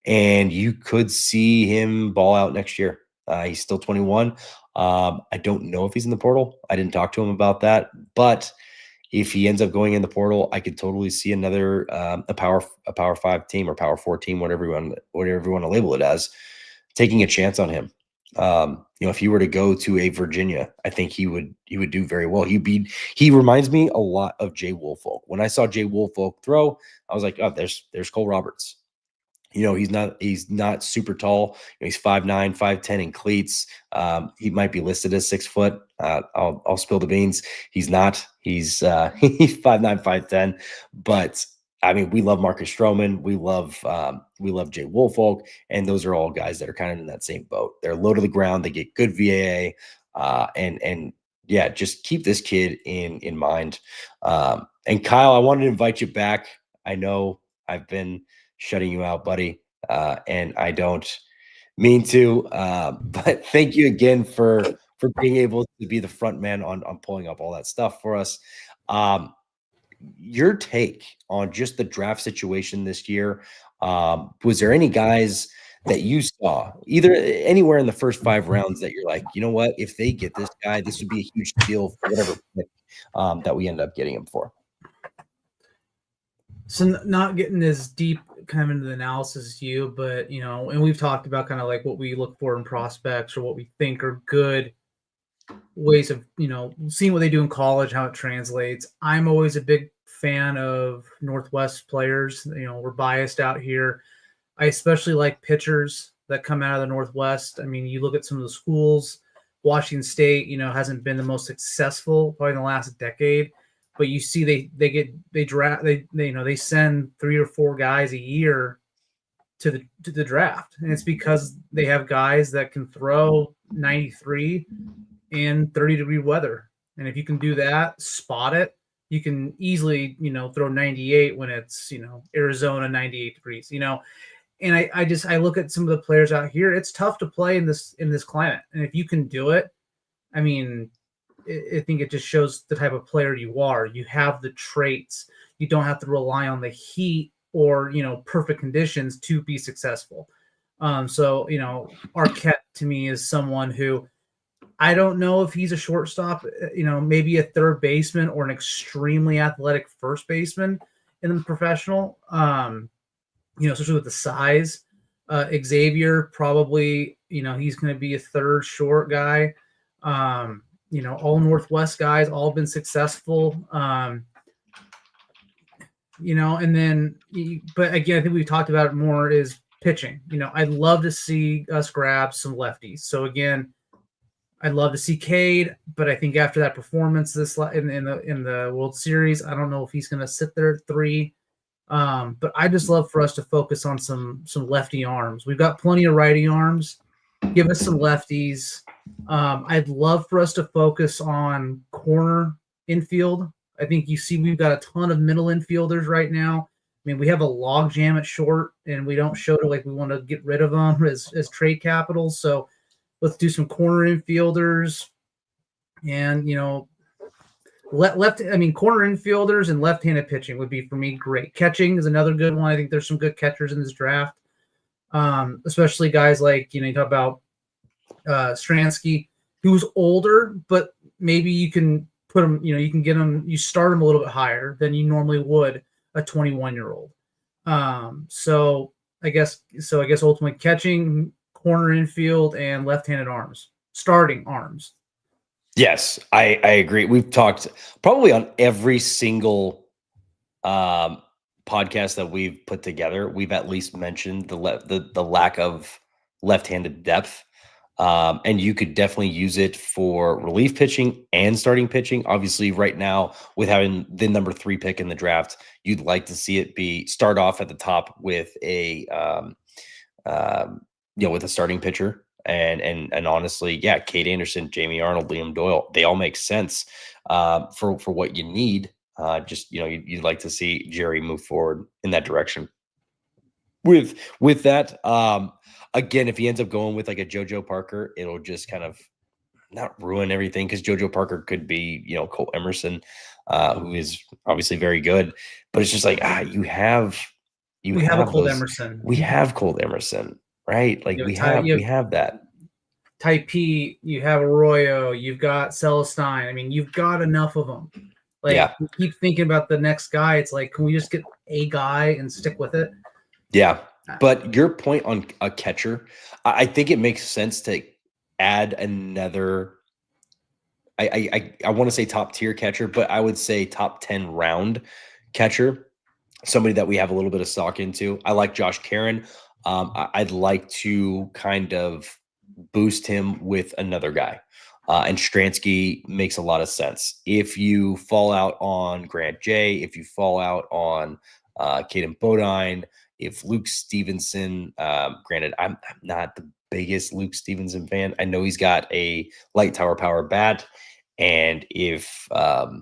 and you could see him ball out next year. He's still 21. I don't know if he's in the portal. I didn't talk to him about that, but if he ends up going in the portal, I could totally see another a power 5 team or power 4 team, whatever you want to label it as, taking a chance on him. If he were to go to a Virginia, I think he would do very well. He reminds me a lot of Jay Woolfolk. When I saw Jay Woolfolk throw, I was like, oh, there's Cole Roberts. He's not super tall. He's 5'9", 5'10" in cleats. He might be listed as 6 foot. I'll spill the beans. He's not. He's 5'9", 5'10". But I mean, we love Marcus Stroman. We love Jay Woolfolk, and those are all guys that are kind of in that same boat. They're low to the ground. They get good VAA, and yeah, just keep this kid in mind. And Kyle, I wanted to invite you back. I know I've been shutting you out, buddy, and I don't mean to. But thank you again for being able to be the front man on pulling up all that stuff for us. Your take on just the draft situation this year. Was there any guys that you saw either anywhere in the first 5 rounds that you're like, you know what, if they get this guy, this would be a huge deal for whatever pick that we end up getting him for? So not getting as deep kind of into the analysis as you, but and we've talked about kind of like what we look for in prospects or what we think are good ways of seeing what they do in college, how it translates. I'm always a big fan of Northwest players. We're biased out here. I especially like pitchers that come out of the Northwest. I mean, you look at some of the schools. Washington State, hasn't been the most successful probably in the last decade, but you see they send 3 or 4 guys a year to the draft, and it's because they have guys that can throw 93 in 30-degree weather. And if you can do that, spot it, you can easily, throw 98 when it's, Arizona 98 degrees, And I look at some of the players out here. It's tough to play in this climate. And if you can do it, I mean, I think it just shows the type of player you are. You have the traits. You don't have to rely on the heat or, perfect conditions to be successful. So, Arquette to me is someone who, I don't know if he's a shortstop, maybe a third baseman or an extremely athletic first baseman in the professional, especially with the size. Xavier, probably, he's going to be a third short guy. All Northwest guys, all been successful. And then, but again, I think we've talked about it more is pitching. I'd love to see us grab some lefties. So again, I'd love to see Cade, but I think after that performance this in the World Series, I don't know if he's going to sit there at 3. But I just love for us to focus on some lefty arms. We've got plenty of righty arms. Give us some lefties. I'd love for us to focus on corner infield. I think you see we've got a ton of middle infielders right now mean, we have a log jam at short, and we don't show to like we want to get rid of them as trade capital. So let's do some corner infielders, and left. I mean, corner infielders and left-handed pitching would be for me great. Catching is another good one. I think there's some good catchers in this draft, especially guys like you talk about Stransky, who's older, but maybe you can put him. You can get him. You start him a little bit higher than you normally would a 21-year-old. So I guess ultimately catching, corner infield, and left-handed arms, starting arms. Yes, I agree. We've talked probably on every single podcast that we've put together. We've at least mentioned the lack of left-handed depth. And you could definitely use it for relief pitching and starting pitching. Obviously, right now, with having the number 3 pick in the draft, you'd like to see it start off at the top with a with a starting pitcher. And honestly, yeah, Kate Anderson, Jamie Arnold, Liam Doyle, they all make sense for what you need. Just you'd like to see Jerry move forward in that direction. With that, again, if he ends up going with like a JoJo Parker, it'll just kind of not ruin everything because JoJo Parker could be, Cole Emerson, who is obviously very good, but it's just like we have a Cole Emerson. We have Cole Emerson, right? Like we have that. Type P, you have Arroyo, you've got Celestine. I mean, you've got enough of them. Like, we keep thinking about the next guy. It's like, can we just get a guy and stick with it? Yeah. But your point on a catcher, I think it makes sense to add another. I want to say top tier catcher, but I would say top 10 round catcher, somebody that we have a little bit of stock into. I like Josh Caron. I'd like to kind of boost him with another guy. And Stransky makes a lot of sense. If you fall out on Grant J, if you fall out on Caden Bodine, if Luke Stevenson, granted, I'm not the biggest Luke Stevenson fan. I know he's got a light tower power bat, and if the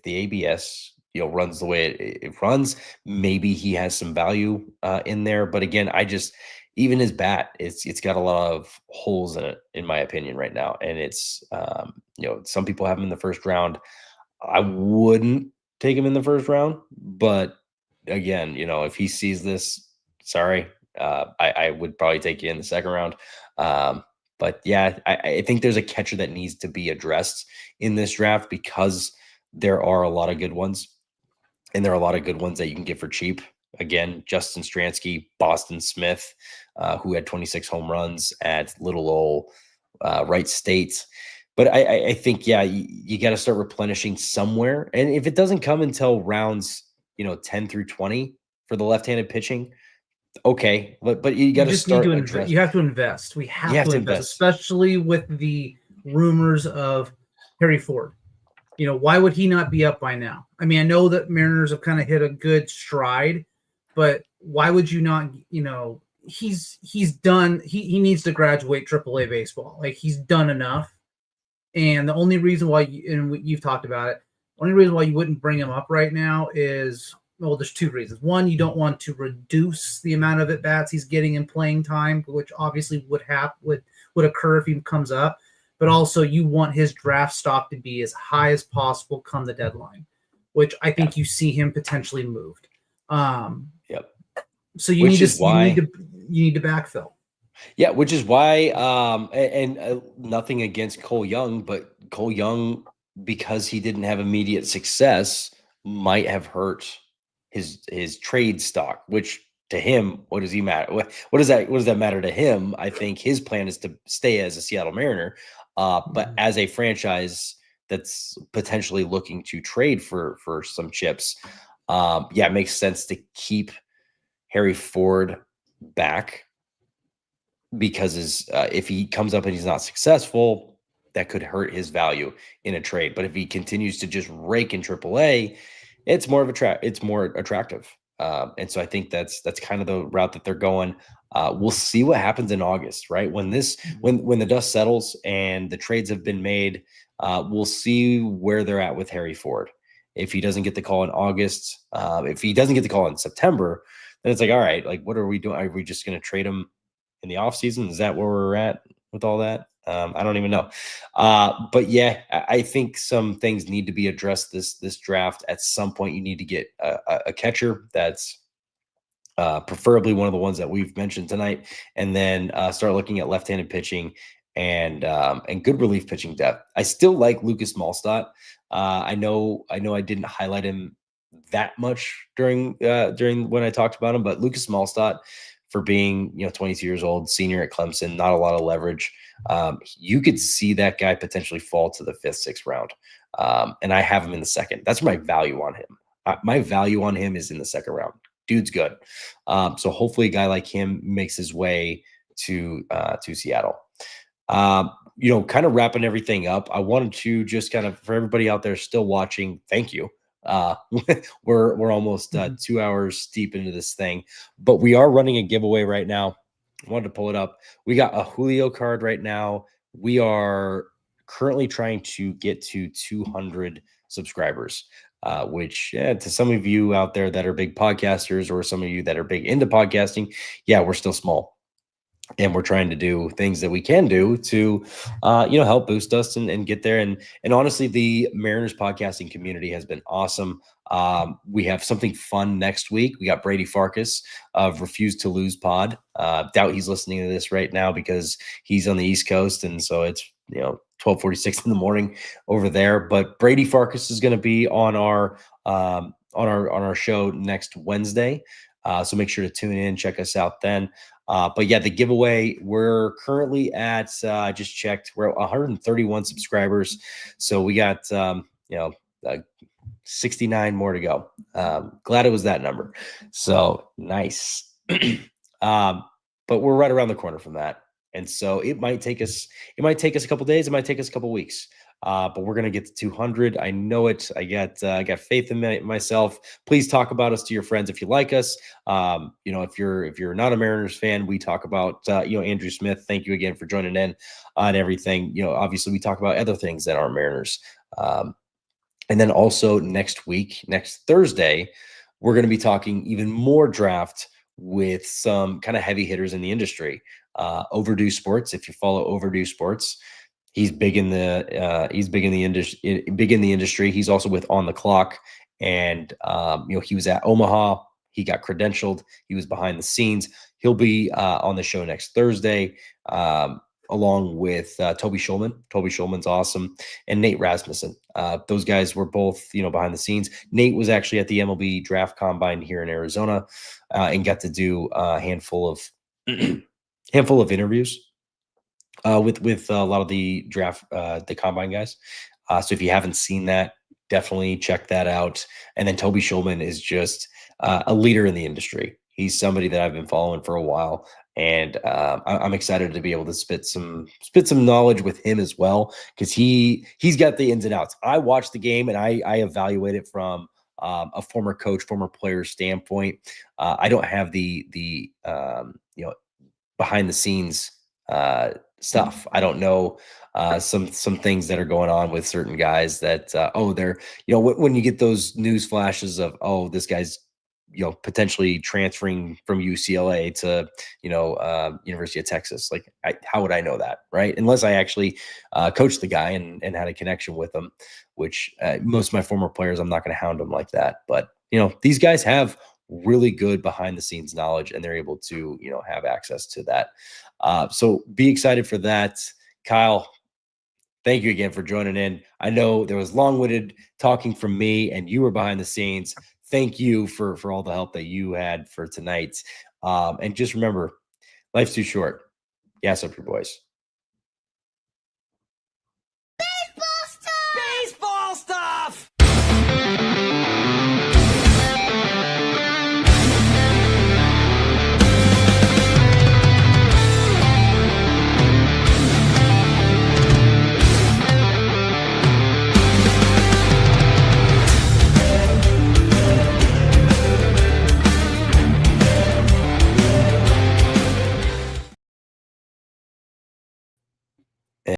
ABS runs the way it runs, maybe he has some value in there. But again, even his bat, it's got a lot of holes in it, in my opinion, right now. And it's some people have him in the first round. I wouldn't take him in the first round, but again, if he sees this, sorry, I would probably take you in the second round. But yeah, I think there's a catcher that needs to be addressed in this draft because there are a lot of good ones, and there are a lot of good ones that you can get for cheap. Again, Justin Stransky, Boston Smith, who had 26 home runs at little old Wright State. But I think, yeah, you got to start replenishing somewhere. And if it doesn't come until rounds, 10 through 20 for the left-handed pitching, okay. But you got to start. You have to invest. We have to invest, especially with the rumors of Harry Ford. Why would he not be up by now? I mean, I know that Mariners have kind of hit a good stride, but why would you not, he's done. He needs to graduate AAA baseball. Like, he's done enough. And the only reason why, you've talked about it, the only reason why you wouldn't bring him up right now is, well, there's two reasons. One, you don't want to reduce the amount of at-bats he's getting in playing time, which obviously would occur if he comes up. But also you want his draft stock to be as high as possible come the deadline, which I think you see him potentially moved. Yep. So you need to backfill. Yeah, which is why, and nothing against Cole Young, but Cole Young, because he didn't have immediate success, might have hurt his trade stock. Which to him, what does he matter? What does that matter to him? I think his plan is to stay as a Seattle Mariner, but as a franchise that's potentially looking to trade for some chips, it makes sense to keep Harry Ford back. Because if he comes up and he's not successful, that could hurt his value in a trade. But if he continues to just rake in AAA, it's more attractive. And so I think that's kind of the route that they're going. We'll see what happens in August, right? When the dust settles and the trades have been made, we'll see where they're at with Harry Ford. If he doesn't get the call in August, if he doesn't get the call in September, then it's like, all right, like, what are we doing? Are we just going to trade him in the offseason? Is that where we're at with all that? I don't even know. But yeah, I think some things need to be addressed this draft. At some point, you need to get a catcher that's preferably one of the ones that we've mentioned tonight, and then start looking at left-handed pitching and good relief pitching depth. I still like Lucas Malstott. I know I didn't highlight him that much during when I talked about him, but Lucas Malstott, for being 22 years old, senior at Clemson, not a lot of leverage. You could see that guy potentially fall to the 5th, 6th round, and I have him in the 2nd. That's my value on him. My value on him is in the 2nd round. Dude's good. So hopefully a guy like him makes his way to Seattle. Kind of wrapping everything up, I wanted to just kind of, for everybody out there still watching, thank you. We're almost 2 hours deep into this thing, but we are running a giveaway right now. I wanted to pull it up. We got a Julio card right now. We are currently trying to get to 200 subscribers. Which to some of you out there that are big podcasters, or some of you that are big into podcasting, we're still small, and we're trying to do things that we can do to help boost us and get there. And honestly, the Mariners podcasting community has been awesome. We have something fun next week. We got Brady Farkas of Refuse to Lose Pod. Doubt he's listening to this right now because he's on the East Coast, and so it's 12:46 in the morning over there. But Brady Farkas is going to be on our show next Wednesday, so make sure to tune in, check us out then. But yeah, the giveaway, we're currently at, I just checked, we're at 131 subscribers. So we got, 69 more to go. Glad it was that number. So nice. But we're right around the corner from that. And so it might take us a couple days. It might take us a couple weeks. But we're going to get to 200. I know it. I got faith in myself. Please talk about us to your friends if you like us. If you're not a Mariners fan, we talk about Andrew Smith. Thank you again for joining in on everything. Obviously we talk about other things that aren't Mariners. And then also next Thursday, we're going to be talking even more draft with some kind of heavy hitters in the industry. Overdue Sports. If you follow Overdue Sports, he's big in the industry. He's also with On the Clock, and he was at Omaha. He got credentialed. He was behind the scenes. He'll be on the show next Thursday, along with Toby Schulman. Toby Schulman's awesome, and Nate Rasmussen. Those guys were both behind the scenes. Nate was actually at the MLB Draft Combine here in Arizona, and got to do a handful of interviews with a lot of the draft, the combine guys. So if you haven't seen that, definitely check that out. And then Toby Schulman is just a leader in the industry. He's somebody that I've been following for a while, and I'm excited to be able to spit some knowledge with him as well, because he's got the ins and outs. I watch the game and I evaluate it from a former coach, former player standpoint. I don't have the behind the scenes stuff. I don't know some things that are going on with certain guys that they're when you get those news flashes of this guy's potentially transferring from UCLA to University of Texas. Like, how would I know that, right? Unless I actually coached the guy and had a connection with him, which most of my former players, I'm not going to hound them like that. But these guys have really good behind the scenes knowledge, and they're able to have access to that. So be excited for that. Kyle, thank you again for joining in. I know there was long-winded talking from me, and you were behind the scenes. Thank you for all the help that you had for tonight. And just remember, life's too short. Gas up your boys.